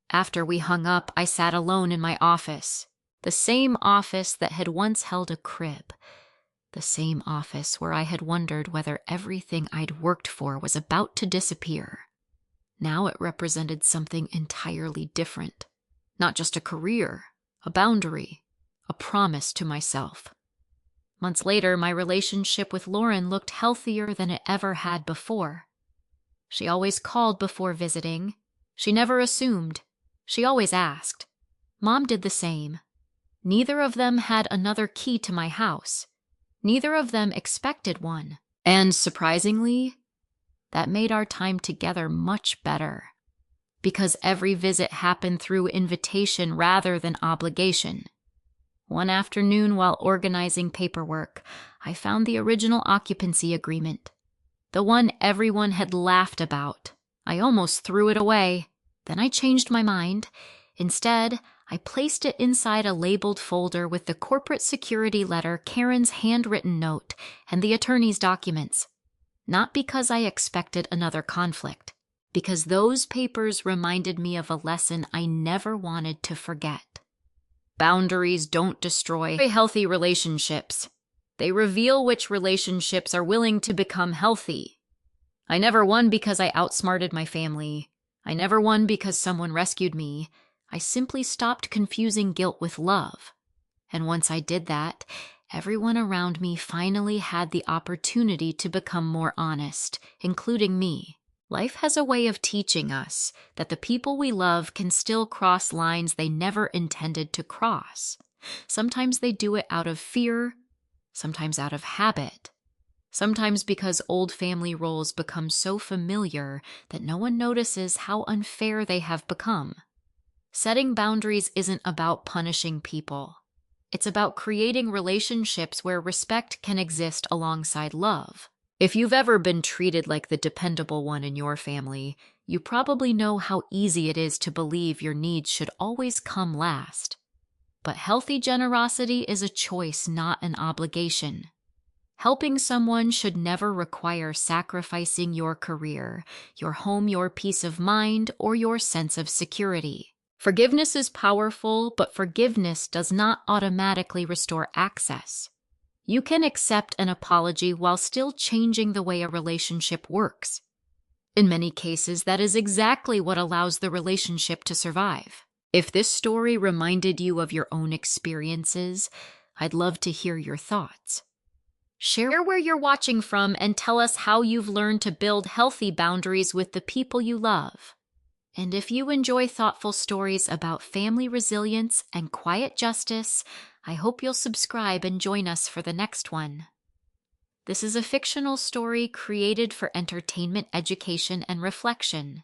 After we hung up, I sat alone in my office, the same office that had once held a crib, the same office where I had wondered whether everything I'd worked for was about to disappear. Now it represented something entirely different. Not just a career, a boundary, a promise to myself. Months later, my relationship with Lauren looked healthier than it ever had before. She always called before visiting. She never assumed. She always asked. Mom did the same. Neither of them had another key to my house. Neither of them expected one. And surprisingly, that made our time together much better. Because every visit happened through invitation rather than obligation. One afternoon while organizing paperwork, I found the original occupancy agreement. The one everyone had laughed about. I almost threw it away. Then I changed my mind. Instead, I placed it inside a labeled folder with the corporate security letter, Karen's handwritten note, and the attorney's documents. Not because I expected another conflict, because those papers reminded me of a lesson I never wanted to forget. Boundaries don't destroy healthy relationships. They reveal which relationships are willing to become healthy. I never won because I outsmarted my family. I never won because someone rescued me. I simply stopped confusing guilt with love. And once I did that, everyone around me finally had the opportunity to become more honest, including me. Life has a way of teaching us that the people we love can still cross lines they never intended to cross. Sometimes they do it out of fear, sometimes out of habit, sometimes because old family roles become so familiar that no one notices how unfair they have become. Setting boundaries isn't about punishing people. It's about creating relationships where respect can exist alongside love. If you've ever been treated like the dependable one in your family, you probably know how easy it is to believe your needs should always come last. But healthy generosity is a choice, not an obligation. Helping someone should never require sacrificing your career, your home, your peace of mind, or your sense of security. Forgiveness is powerful, but forgiveness does not automatically restore access. You can accept an apology while still changing the way a relationship works. In many cases, that is exactly what allows the relationship to survive. If this story reminded you of your own experiences, I'd love to hear your thoughts. Share where you're watching from and tell us how you've learned to build healthy boundaries with the people you love. And if you enjoy thoughtful stories about family resilience and quiet justice, I hope you'll subscribe and join us for the next one. This is a fictional story created for entertainment, education, and reflection.